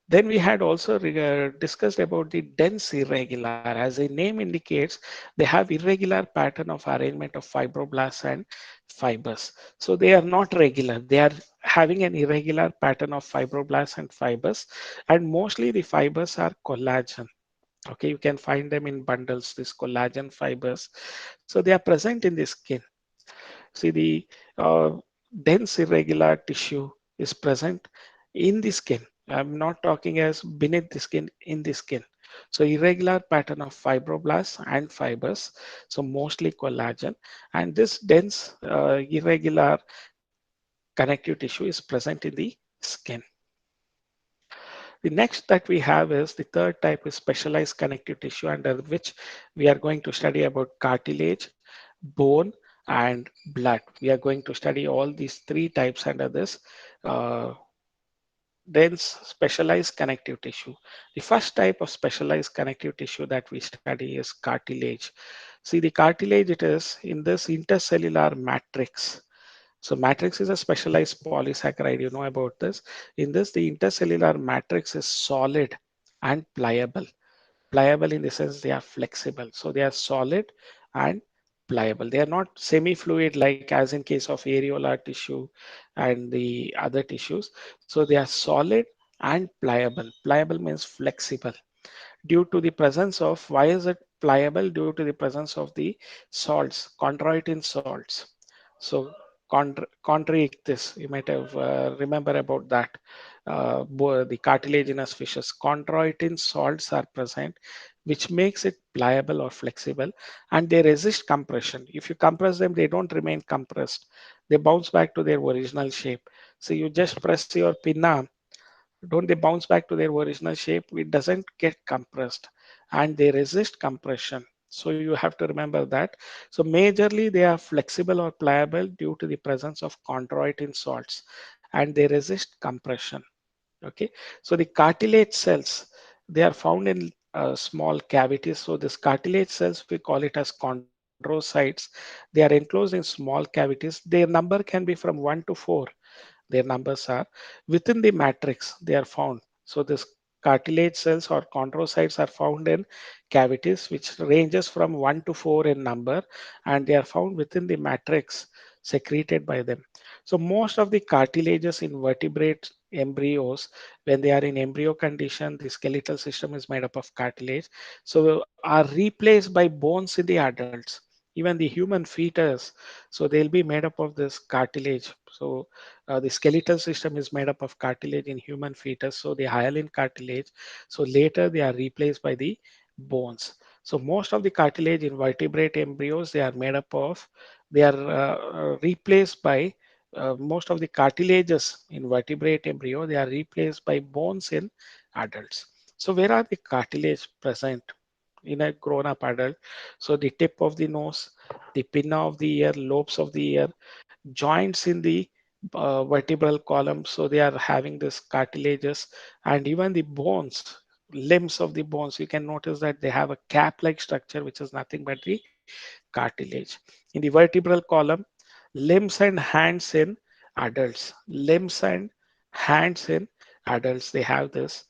Then we had also discussed about the dense irregular. As the name indicates, they have irregular pattern of arrangement of fibroblasts and fibers. So they are not regular. They are having an irregular pattern of fibroblasts and fibers, and mostly the fibers are collagen. Okay, you can find them in bundles, these collagen fibers. So they are present in the skin. See, the dense irregular tissue is present in the skin. I'm not talking as beneath the skin, in the skin. So irregular pattern of fibroblasts and fibers, so mostly collagen. And this dense irregular connective tissue is present in the skin. The next that we have is the third type is specialized connective tissue, under which we are going to study about cartilage, bone, and blood. We are going to study all these three types under this uh, dense specialized connective tissue. The first type of specialized connective tissue that we study is cartilage. See, the cartilage, it is in this intercellular matrix. So matrix is a specialized polysaccharide. You know about this. In this, the intercellular matrix is solid and pliable. Pliable in the sense they are flexible. So they are solid and pliable. They are not semi-fluid like as in case of areolar tissue and the other tissues. So they are solid and pliable. Pliable means flexible due to the presence of, why is it pliable? Due to the presence of the salts, chondroitin salts. So chondriichthys, you might have remember about that. The cartilaginous fishes, chondroitin salts are present, which makes it pliable or flexible, and they resist compression. If you compress them, they don't remain compressed. They bounce back to their original shape. So you just press your pinna, don't they bounce back to their original shape? It doesn't get compressed, and they resist compression. So you have to remember that. So majorly they are flexible or pliable due to the presence of chondroitin salts, and they resist compression. Okay, so the cartilage cells, they are found in small cavities. So this cartilage cells, we call it as chondrocytes. They are enclosed in small cavities. Their number can be from 1 to 4. Their numbers are within the matrix, they are found. So this cartilage cells or chondrocytes are found in cavities which ranges from 1 to 4 in number, and they are found within the matrix secreted by them. So most of the cartilages in vertebrate embryos, when they are in embryo condition, the skeletal system is made up of cartilage, so are replaced by bones in the adults. Even the human fetus, so they'll be made up of this cartilage. So the skeletal system is made up of cartilage in human fetus, so the hyaline cartilage. So later they are replaced by the bones. So most of the cartilage in vertebrate embryos, they are made up of, they are replaced by most of the cartilages in vertebrate embryo, they are replaced by bones in adults. So where are the cartilage present in a grown up adult? So the tip of the nose, the pinna of the ear, lobes of the ear, joints in the vertebral column. So they are having this cartilages, and even the bones, limbs of the bones, you can notice that they have a cap like structure, which is nothing but the cartilage. In the vertebral column, limbs and hands in adults, limbs and hands in adults, they have this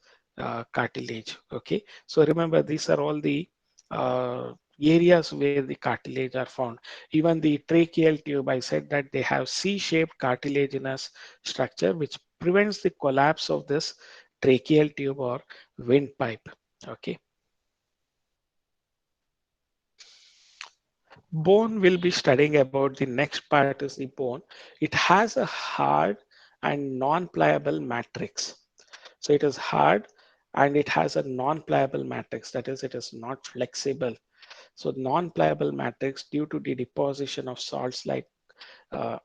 cartilage. Okay, so remember, these are all the uh, areas where the cartilage are found. Even the tracheal tube, I said that they have C-shaped cartilaginous structure, which prevents the collapse of this tracheal tube or windpipe. Okay. Bone will be studying about. The next part is the bone. It has a hard and non-pliable matrix. So it is hard and it has a non-pliable matrix. That is, it is not flexible. So non-pliable matrix due to the deposition of salts like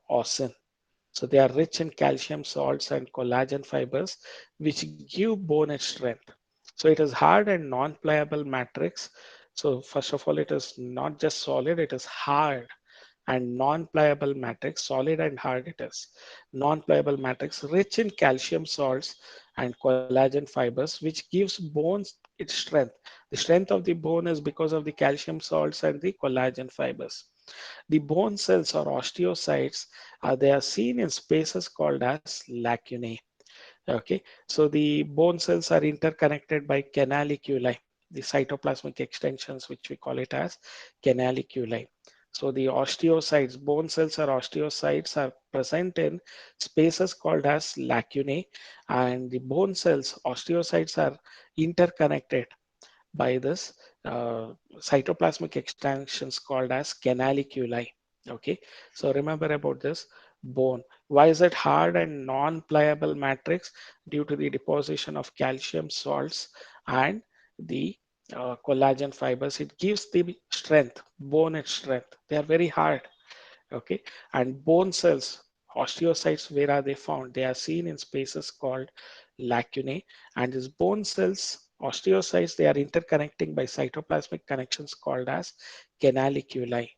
osin. So they are rich in calcium salts and collagen fibers, which give bone its strength. So it is hard and non-pliable matrix. So first of all, it is not just solid, it is hard and non-pliable matrix. Solid and hard it is. Non-pliable matrix rich in calcium salts and collagen fibers, which gives bones its strength. The strength of the bone is because of the calcium salts and the collagen fibers. The bone cells or osteocytes, they are seen in spaces called as lacunae. Okay, so the bone cells are interconnected by canaliculi, the cytoplasmic extensions, which we call it as canaliculi. So the osteocytes, bone cells or osteocytes are present in spaces called as lacunae, and the bone cells, osteocytes are interconnected by this cytoplasmic extensions called as canaliculi. Okay, so remember about this bone. Why is it hard and non-pliable matrix? Due to the deposition of calcium salts and the collagen fibers. It gives the strength, bone its strength. They are very hard. Okay, and bone cells, osteocytes, where are they found? They are seen in spaces called lacunae, and these bone cells, osteocytes, they are interconnecting by cytoplasmic connections called as canaliculi.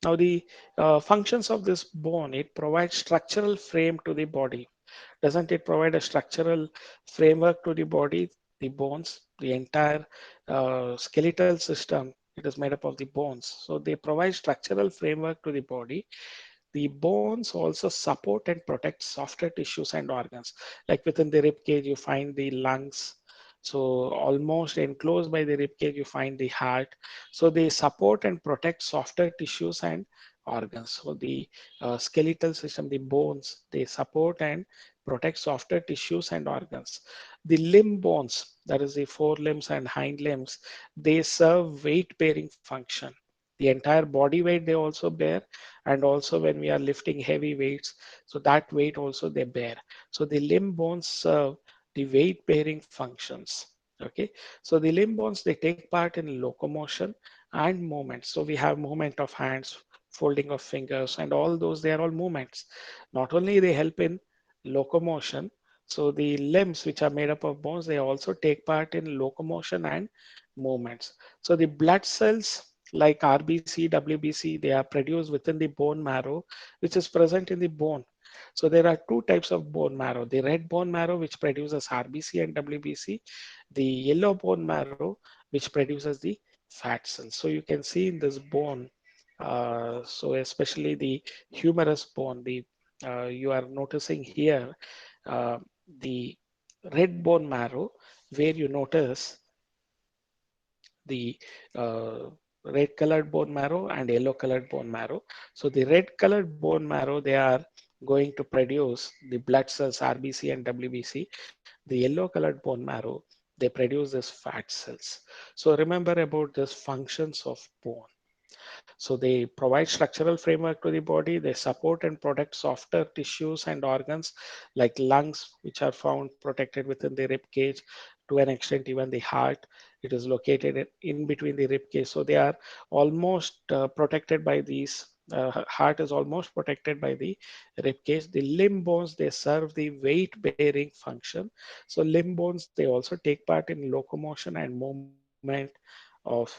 Now the functions of this bone, it provides structural frame to the body. Doesn't it provide a structural framework to the body? The bones, the entire skeletal system, it is made up of the bones. So they provide structural framework to the body. The bones also support and protect softer tissues and organs. Like within the rib cage, you find the lungs. So almost enclosed by the rib cage, you find the heart. So they support and protect softer tissues and organs. So the skeletal system, the bones, they support and protect softer tissues and organs. The limb bones, that is the forelimbs and hind limbs, they serve weight bearing function. The entire body weight they also bear, and also when we are lifting heavy weights, so that weight also they bear. So the limb bones serve the weight bearing functions. Okay, so the limb bones, they take part in locomotion and movement. So we have movement of hands, folding of fingers, and all those, they are all movements. Not only they help in locomotion, so the limbs which are made up of bones, they also take part in locomotion and movements. So the blood cells like RBC, WBC, they are produced within the bone marrow, which is present in the bone. So there are two types of bone marrow: the red bone marrow, which produces RBC and WBC, the yellow bone marrow, which produces the fat cells. So you can see in this bone, so especially the humerus bone, the you are noticing here uh, the red bone marrow, where you notice the red colored bone marrow and yellow colored bone marrow. So the red colored bone marrow, they are going to produce the blood cells RBC and WBC. The yellow colored bone marrow, they produce this fat cells. So remember about this functions of bone. So they provide structural framework to the body. They support and protect softer tissues and organs like lungs, which are found protected within the rib cage, to an extent even the heart. It is located in between the rib cage. So they are almost protected by these Heart is almost protected by the rib cage. The limb bones, they serve the weight bearing function. So limb bones, they also take part in locomotion and movement of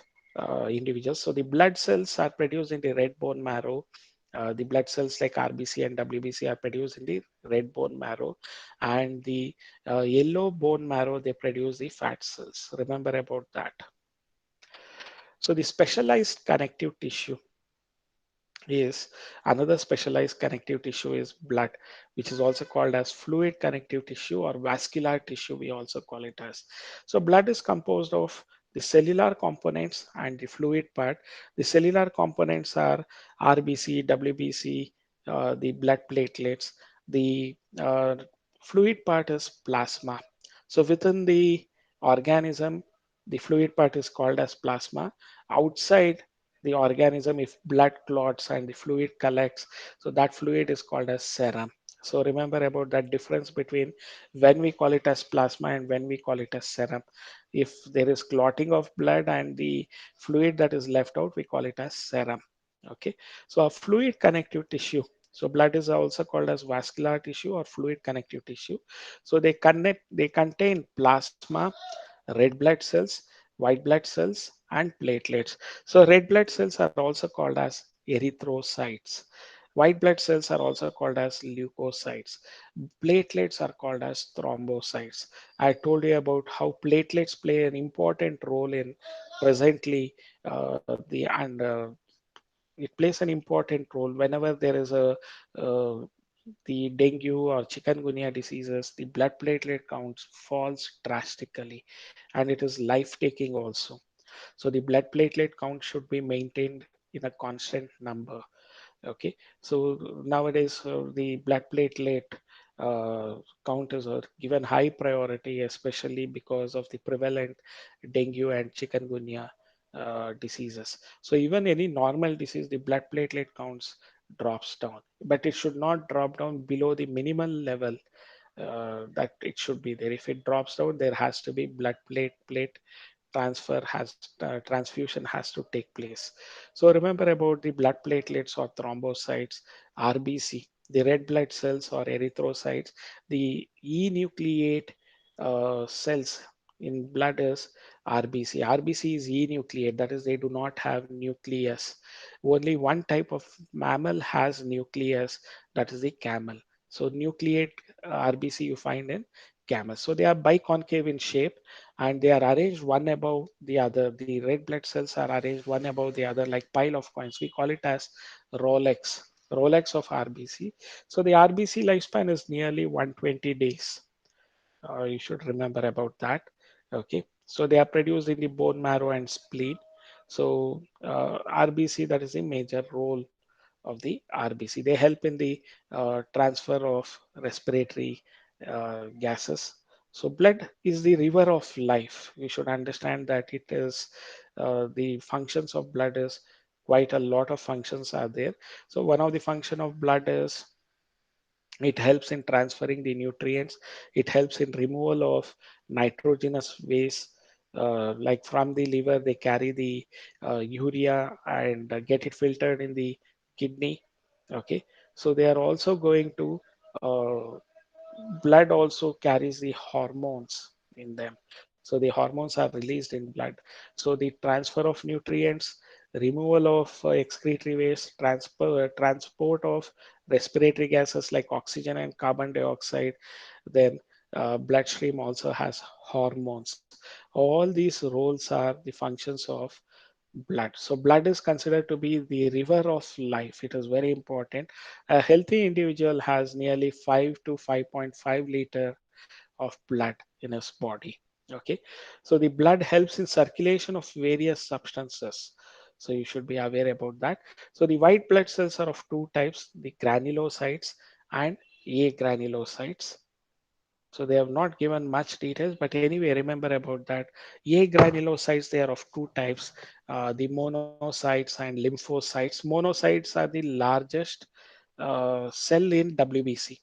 individuals. So the blood cells are produced in the red bone marrow. The blood cells like RBC and WBC are produced in the red bone marrow, and the yellow bone marrow, they produce the fat cells. Remember about that. So the specialized connective tissue is another specialized connective tissue is blood, which is also called as fluid connective tissue or vascular tissue, we also call it as. So blood is composed of the cellular components and the fluid part. The cellular components are RBC, WBC, the blood platelets. The fluid part is plasma. So within the organism, the fluid part is called as plasma. Outside the organism, if blood clots and the fluid collects, so that fluid is called as serum. So remember about that difference between when we call it as plasma and when we call it as serum. If there is clotting of blood and the fluid that is left out, we call it as serum. Okay, so a fluid connective tissue, so blood is also called as vascular tissue or fluid connective tissue. So they contain plasma, red blood cells, white blood cells, and platelets. So red blood cells are also called as erythrocytes. White blood cells are also called as leukocytes. Platelets are called as thrombocytes. I told you about how platelets play an important role in presently the and it plays an important role whenever there is a uh, the dengue or chikungunya diseases. The blood platelet counts falls drastically, and it is life taking also. So the blood platelet count should be maintained in a constant number. Okay, so nowadays the blood platelet uh, count is given high priority, especially because of the prevalent dengue and chikungunya diseases. So even any normal disease, the blood platelet counts drops down, but it should not drop down below the minimal level that it should be there. If it drops down, there has to be plate transfusion has to take place. So remember about the blood platelets or thrombocytes, RBC, the red blood cells or erythrocytes, the enucleate cells in blood is RBC. RBC is enucleate, that is, they do not have nucleus. Only one type of mammal has nucleus, that is the camel. So nucleate RBC you find in camels. So they are biconcave in shape and they are arranged one above the other. The red blood cells are arranged one above the other like pile of coins. We call it as Rolex, Rolex of RBC. So the RBC lifespan is nearly 120 days. You should remember about that. Okay, so they are produced in the bone marrow and spleen. So RBC, that is a major role of the RBC. They help in the transfer of respiratory gases. So blood is the river of life. We should understand that it is the functions of blood is quite a lot of functions are there. So one of the function of blood is it helps in transferring the nutrients. It helps in removal of nitrogenous waste. Like from the liver, they carry the urea and get it filtered in the kidney. Okay, so they are also going to blood also carries the hormones in them. So the hormones are released in blood. So the transfer of nutrients, removal of excretory waste, transport of respiratory gases like oxygen and carbon dioxide. Then bloodstream also has hormones. All these roles are the functions of blood. So blood is considered to be the river of life. It is very important. A healthy individual has nearly 5 to 5.5 liter of blood in his body. Okay, so the blood helps in circulation of various substances. So you should be aware about that. So the white blood cells are of two types: the granulocytes and agranulocytes. So they have not given much details, but anyway, remember about that. A granulocytes, they are of two types, the monocytes and lymphocytes. Monocytes are the largest cell in WBC.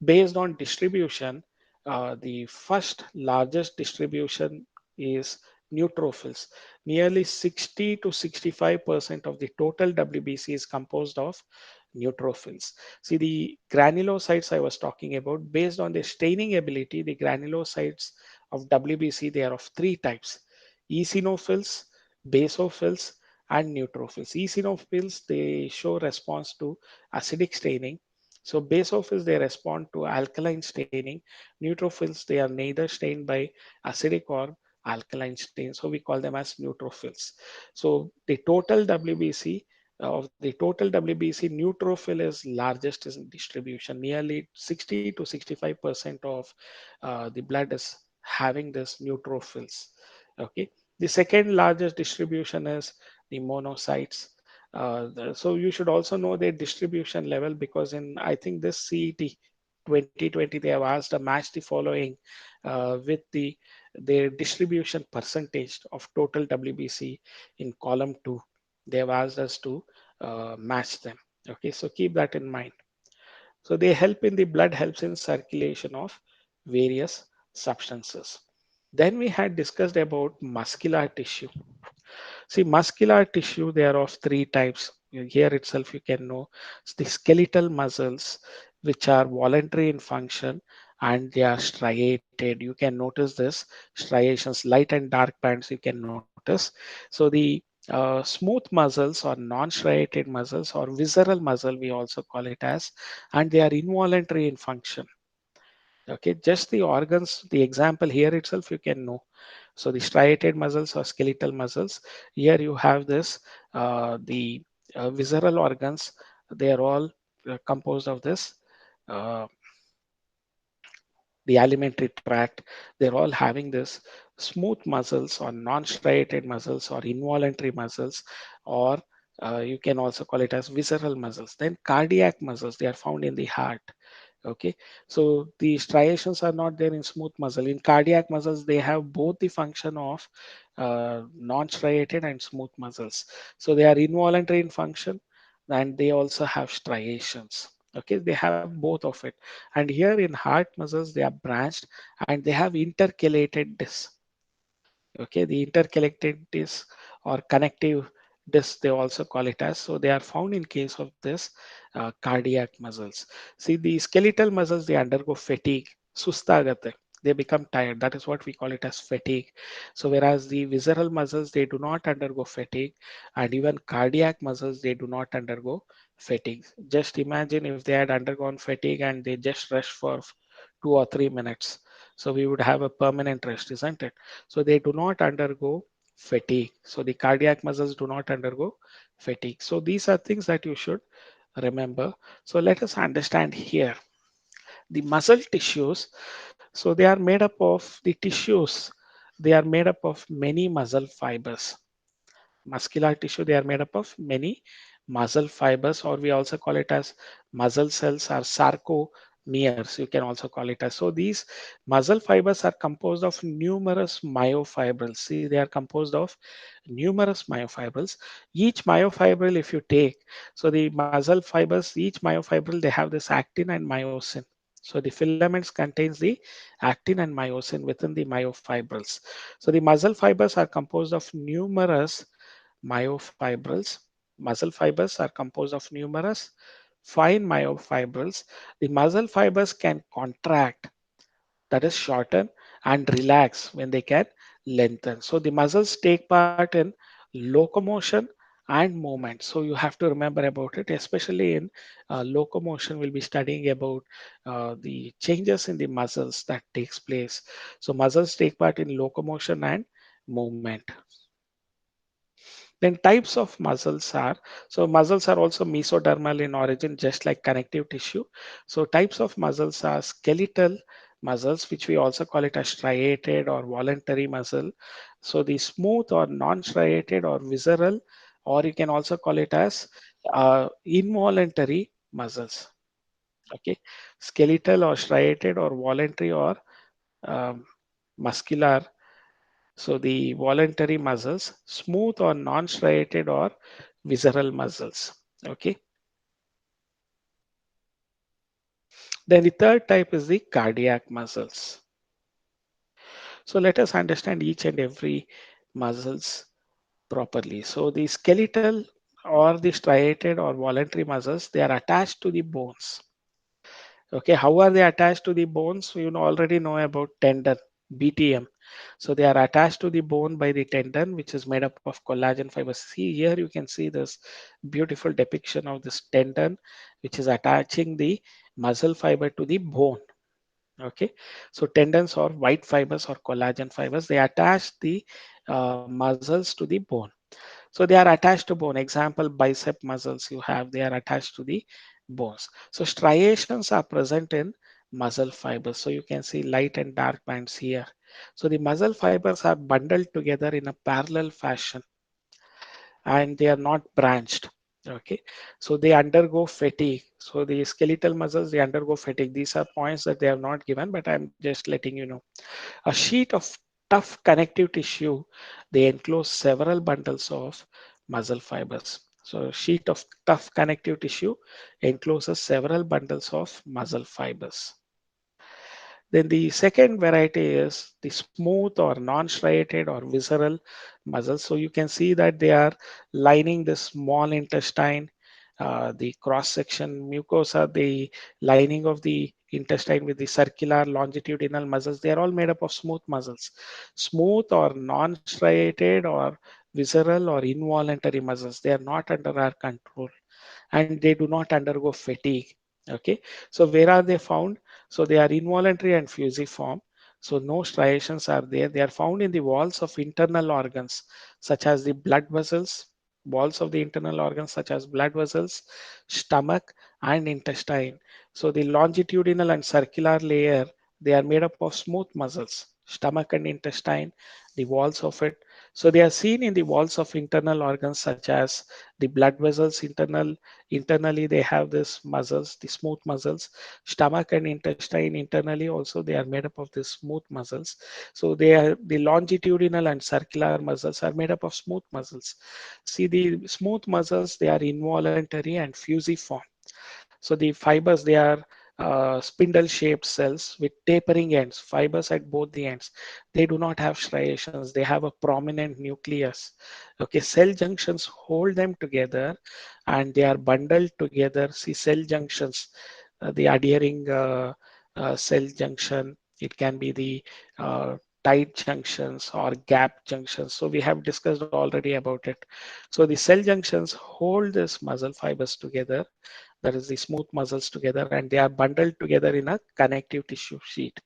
Based on distribution, the first largest distribution is neutrophils. Nearly 60 to 65% of the total WBC is composed of neutrophils. See, the granulocytes I was talking about, based on their staining ability, the granulocytes of WBC, they are of three types: eosinophils, basophils, and neutrophils. Eosinophils, they show response to acidic staining. So basophils, they respond to alkaline staining. Neutrophils, they are neither stained by acidic or alkaline stain. So we call them as neutrophils. So the total WBC, of the total WBC, neutrophil is largest in distribution. Nearly 60 to 65% of the blood is having this neutrophils. Okay. The second largest distribution is the monocytes. So you should also know their distribution level, because in, I think, this CET 2020 they have asked to match the following with their distribution percentage of total WBC in column 2. They have asked us to match them. Okay, so keep that in mind. So they help in the blood, helps in circulation of various substances. Then we had discussed about muscular tissue. See, muscular tissue, they are of three types. Here itself, you can know the skeletal muscles, which are voluntary in function and they are striated. You can notice this striations, light and dark bands, you can notice. So the smooth muscles or non-striated muscles or visceral muscle, we also call it as, and they are involuntary in function. Okay, just the organs, the example here itself, you can know. So the striated muscles or skeletal muscles, here you have this, the visceral organs, they are all composed of this, uh, the alimentary tract, they're all having this smooth muscles or non-striated muscles or involuntary muscles, or you can also call it as visceral muscles. Then cardiac muscles, they are found in the heart. Okay, so the striations are not there in smooth muscle. In cardiac muscles, they have both the function of non-striated and smooth muscles. So they are involuntary in function and they also have striations. Okay, they have both of it. And here in heart muscles, they are branched and they have intercalated discs. Okay, the intercalated disc or connective disc, they also call it as. So they are found in case of this cardiac muscles. See, the skeletal muscles, they undergo fatigue, sustagate. They become tired. That is what we call it as fatigue. So whereas the visceral muscles, they do not undergo fatigue, and even cardiac muscles, they do not undergo fatigue. Just imagine if they had undergone fatigue and they just rest for 2 or 3 minutes. So we would have a permanent rest, isn't it? So they do not undergo fatigue. So the cardiac muscles do not undergo fatigue. So these are things that you should remember. So let us understand here the muscle tissues. So they are made up of the tissues. They are made up of many muscle fibers. Muscular tissue, they are made up of many muscle fibers, or we also call it as muscle cells or sarcomeres, you can also call it as. So these muscle fibers are composed of numerous myofibrils. See, they are composed of numerous myofibrils. Each myofibril, if you take, so the muscle fibers, each myofibril, they have this actin and myosin. So the filaments contains the actin and myosin within the myofibrils. So the muscle fibers are composed of numerous myofibrils. Muscle fibers are composed of numerous fine myofibrils. The muscle fibers can contract, that is shorten, and relax when they can lengthen. So the muscles take part in locomotion and movement. So you have to remember about it, especially in locomotion. We'll be studying about the changes in the muscles that takes place. So muscles take part in locomotion and movement. Then types of muscles are, so muscles are also mesodermal in origin, just like connective tissue. So types of muscles are skeletal muscles, which we also call it as striated or voluntary muscle. So the smooth or non-striated or visceral, or you can also call it as involuntary muscles. Okay, skeletal or striated or voluntary or um, muscular. So the voluntary muscles, smooth or non-striated or visceral muscles. Okay. Then the third type is the cardiac muscles. So let us understand each and every muscles properly. So the skeletal or the striated or voluntary muscles, they are attached to the bones. Okay, how are they attached to the bones? Already know about tendon, BTM. So they are attached to the bone by the tendon, which is made up of collagen fibers. See here, you can see this beautiful depiction of this tendon, which is attaching the muscle fiber to the bone. Okay, so tendons or white fibers or collagen fibers, they attach the muscles to the bone. So they are attached to bone. Example, bicep muscles you have, they are attached to the bones. So striations are present in muscle fibers. So you can see light and dark bands here. So the muscle fibers are bundled together in a parallel fashion and they are not branched. Okay, so they undergo fatigue. So the skeletal muscles, they undergo fatigue. These are points that they have not given, but I'm just letting you know. A sheet of tough connective tissue, they enclose several bundles of muscle fibers. So a sheet of tough connective tissue encloses several bundles of muscle fibers. Then the second variety is the smooth or non-striated or visceral muscles. So you can see that they are lining the small intestine, the cross-section mucosa, the lining of the intestine with the circular longitudinal muscles. They are all made up of smooth muscles. Smooth or non-striated or visceral or involuntary muscles. They are not under our control and they do not undergo fatigue. Okay, so where are they found? So they are involuntary and fusiform. So no striations are there. They are found in the walls of internal organs, such as the blood vessels, walls of the internal organs, such as blood vessels, stomach, and intestine. So the longitudinal and circular layer, they are made up of smooth muscles, stomach and intestine, the walls of it. So they are seen in the walls of internal organs, such as the blood vessels, internally they have this muscles, the smooth muscles. Stomach and intestine internally also they are made up of these smooth muscles. So they are the longitudinal and circular muscles are made up of smooth muscles. See, the smooth muscles, they are involuntary and fusiform. So the fibers, they are spindle shaped cells with tapering ends, fibers at both the ends. They do not have striations, they have a prominent nucleus. Okay, cell junctions hold them together and they are bundled together. See, cell junctions, the adhering cell junction, it can be the tight junctions or gap junctions. So we have discussed already about it. So the cell junctions hold these muscle fibers together, that is the smooth muscles together, and they are bundled together in a connective tissue sheet.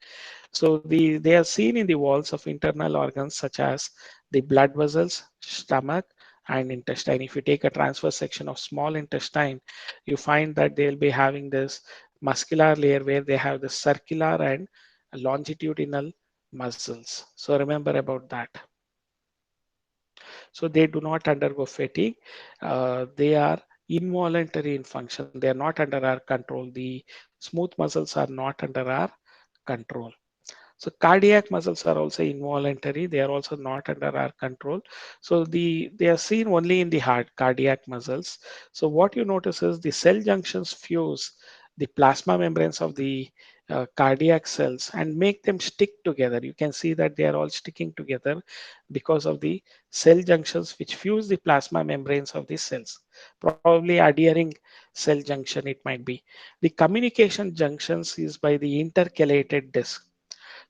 So they are seen in the walls of internal organs such as the blood vessels, stomach, and intestine. If you take a transverse section of small intestine, you find that they'll be having this muscular layer where they have the circular and longitudinal muscles. So remember about that. So they do not undergo fatigue. They are involuntary in function. They are not under our control. The smooth muscles are not under our control. So cardiac muscles are also involuntary. They are also not under our control. So they are seen only in the heart, cardiac muscles. So what you notice is the cell junctions fuse the plasma membranes of the cardiac cells and make them stick together. You can see that they are all sticking together because of the cell junctions which fuse the plasma membranes of the cells. Probably adhering cell junction it might be. The communication junctions is by the intercalated disc.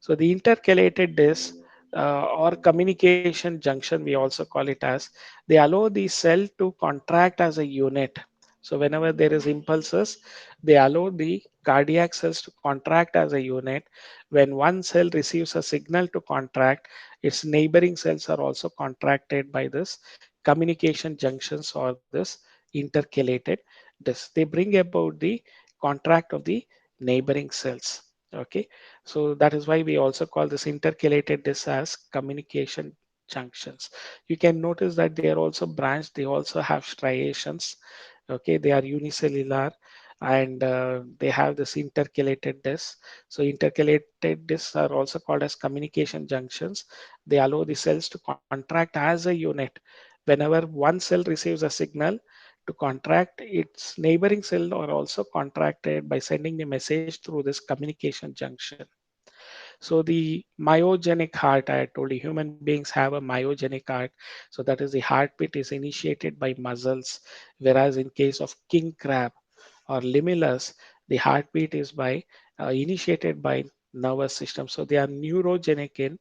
So the intercalated disc or communication junction, we also call it as, they allow the cell to contract as a unit. So whenever there is impulses, they allow the cardiac cells to contract as a unit. When one cell receives a signal to contract, its neighboring cells are also contracted by this communication junctions or this intercalated disc. They bring about the contract of the neighboring cells. Okay, so that is why we also call this intercalated disc as communication junctions. You can notice that they are also branched, they also have striations. Okay, they are unicellular and they have this intercalated disc. So intercalated discs are also called as communication junctions. They allow the cells to contract as a unit. Whenever one cell receives a signal to contract, its neighboring cell are also contracted by sending the message through this communication junction. So the myogenic heart, I told you human beings have a myogenic heart. So that is the heartbeat is initiated by muscles, whereas in case of king crab or limulus, the heartbeat is by initiated by nervous system. So they are neurogenic in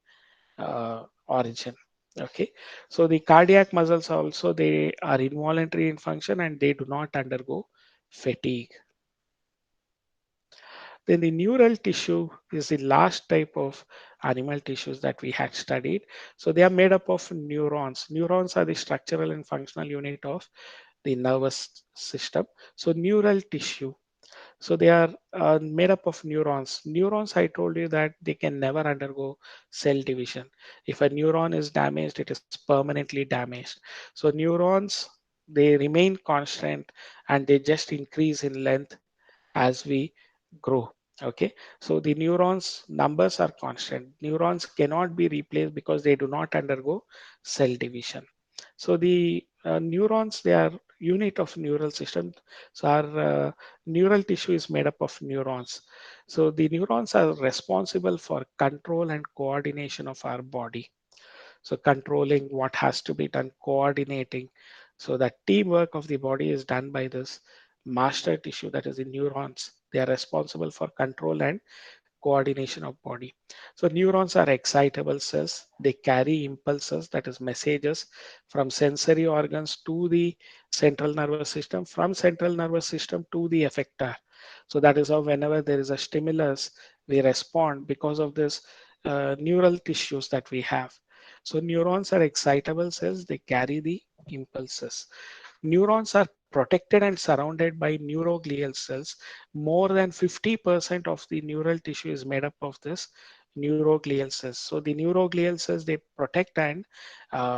origin. Okay, so the cardiac muscles also they are involuntary in function and they do not undergo fatigue. Then the neural tissue is the last type of animal tissues that we had studied. So they are made up of neurons. Neurons are the structural and functional unit of the nervous system. So neural tissue. So they are made up of neurons. Neurons, I told you that they can never undergo cell division. If a neuron is damaged, it is permanently damaged. So neurons, they remain constant and they just increase in length as we grow. Okay, so the neurons numbers are constant. Neurons cannot be replaced because they do not undergo cell division. So the neurons, they are unit of neural system. So our neural tissue is made up of neurons. So the neurons are responsible for control and coordination of our body. So controlling what has to be done, coordinating. So that teamwork of the body is done by this master tissue, that is the neurons. They are responsible for control and coordination of body. So neurons are excitable cells. They carry impulses, that is messages from sensory organs to the central nervous system, from central nervous system to the effector. So that is how whenever there is a stimulus, we respond because of this neural tissues that we have. So neurons are excitable cells. They carry the impulses. Neurons are protected and surrounded by neuroglial cells. More than 50% of the neural tissue is made up of this neuroglial cells. So the neuroglial cells, they protect and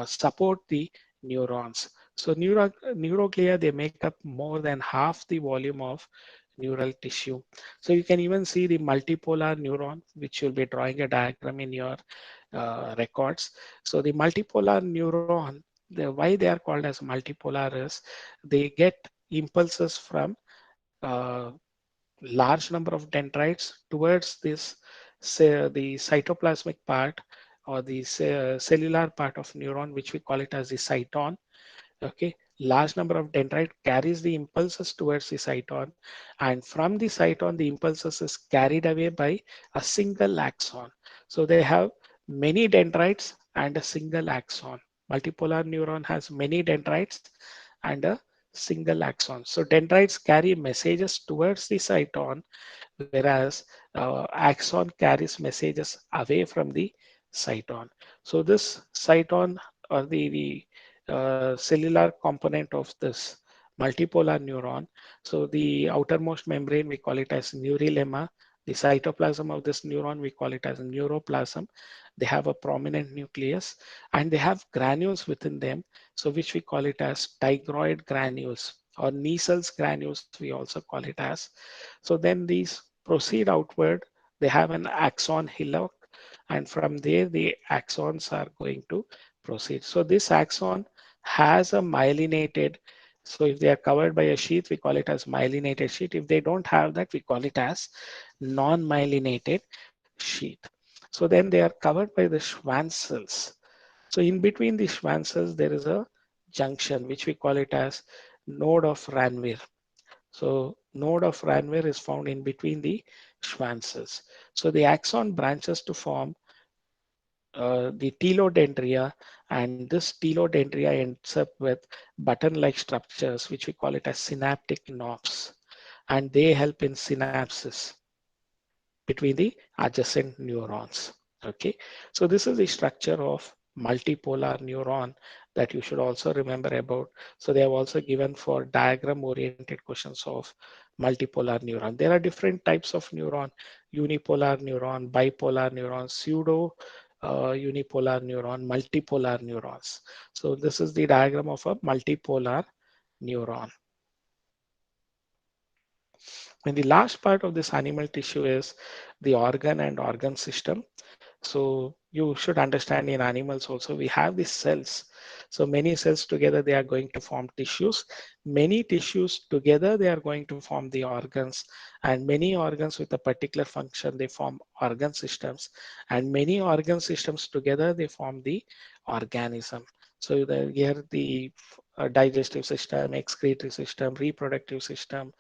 support the neurons. So neuroglia, they make up more than half the volume of neural tissue. So you can even see the multipolar neuron, which you'll be drawing a diagram in your records. So the multipolar neuron, why they are called as multipolar is they get impulses from large number of dendrites towards this say, the cytoplasmic part or the cellular part of neuron, which we call it as the cyton. Okay, large number of dendrite carries the impulses towards the cyton, and from the cyton the impulses is carried away by a single axon. So they have many dendrites and a single axon. Multipolar neuron has many dendrites and a single axon. So dendrites carry messages towards the cyton, whereas axon carries messages away from the cyton. So this cyton or the cellular component of this multipolar neuron. So the outermost membrane, we call it as neurolemma. The cytoplasm of this neuron, we call it as neuroplasm. They have a prominent nucleus and they have granules within them. So which we call it as tigroid granules or Niesel's granules, we also call it as. So then these proceed outward. They have an axon hillock, and from there the axons are going to proceed. So this axon has a myelinated. So if they are covered by a sheath, we call it as myelinated sheath. If they don't have that, we call it as non-myelinated sheath. So then they are covered by the Schwann cells. So in between the Schwann cells, there is a junction, which we call it as node of Ranvier. So node of Ranvier is found in between the Schwann cells. So the axon branches to form the telodendria, and this telodendria ends up with button-like structures, which we call it as synaptic knobs, and they help in synapses between the adjacent neurons. Okay, so this is the structure of multipolar neuron that you should also remember about. So they have also given for diagram oriented questions of multipolar neuron. There are different types of neuron: unipolar neuron, bipolar neuron, pseudo unipolar neuron, multipolar neurons. So this is the diagram of a multipolar neuron. And the last part of this animal tissue is the organ and organ system. So you should understand in animals also we have these cells. So many cells together they are going to form tissues. Many tissues together they are going to form the organs, and many organs with a particular function they form organ systems, and many organ systems together they form the organism. So here the digestive system, excretory system, reproductive system,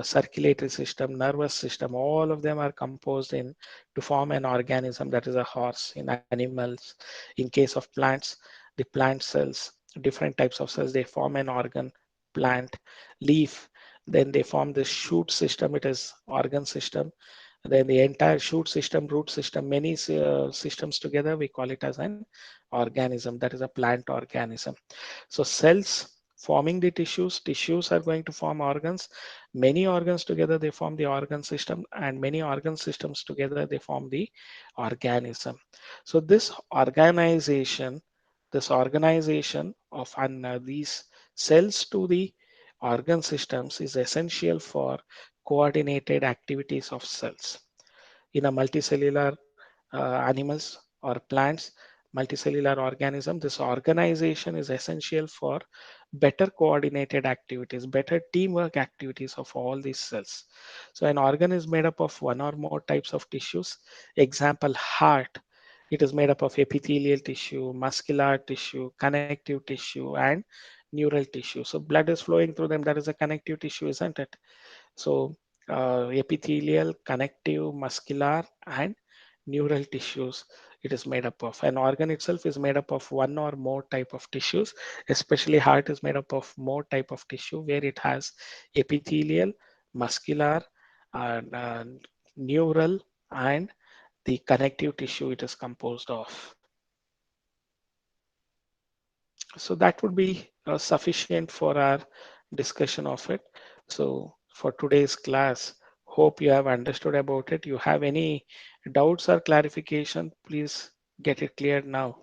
circulatory system, nervous system, all of them are composed in to form an organism that is a horse in animals. In case of plants, the plant cells, different types of cells, they form an organ, plant, leaf. Then they form the shoot system, it is organ system. Then the entire shoot system, root system, many systems together, we call it as an organism, that is a plant organism. So cells forming the tissues, tissues are going to form organs, many organs together they form the organ system, and many organ systems together they form the organism. So this organization of these cells to the organ systems is essential for coordinated activities of cells. In a multicellular animals or plants, multicellular organism, this organization is essential for better coordinated activities, better teamwork activities of all these cells. So an organ is made up of one or more types of tissues. Example, heart. It is made up of epithelial tissue, muscular tissue, connective tissue, and neural tissue. So blood is flowing through them. That is a connective tissue, isn't it? So epithelial, connective, muscular, and neural tissues it is made up of. An organ itself is made up of one or more type of tissues, especially heart is made up of more type of tissue where it has epithelial, muscular, and neural, and the connective tissue it is composed of. So that would be sufficient for our discussion of it. So for today's class, hope you have understood about it. You have any doubts or clarification, please get it cleared now.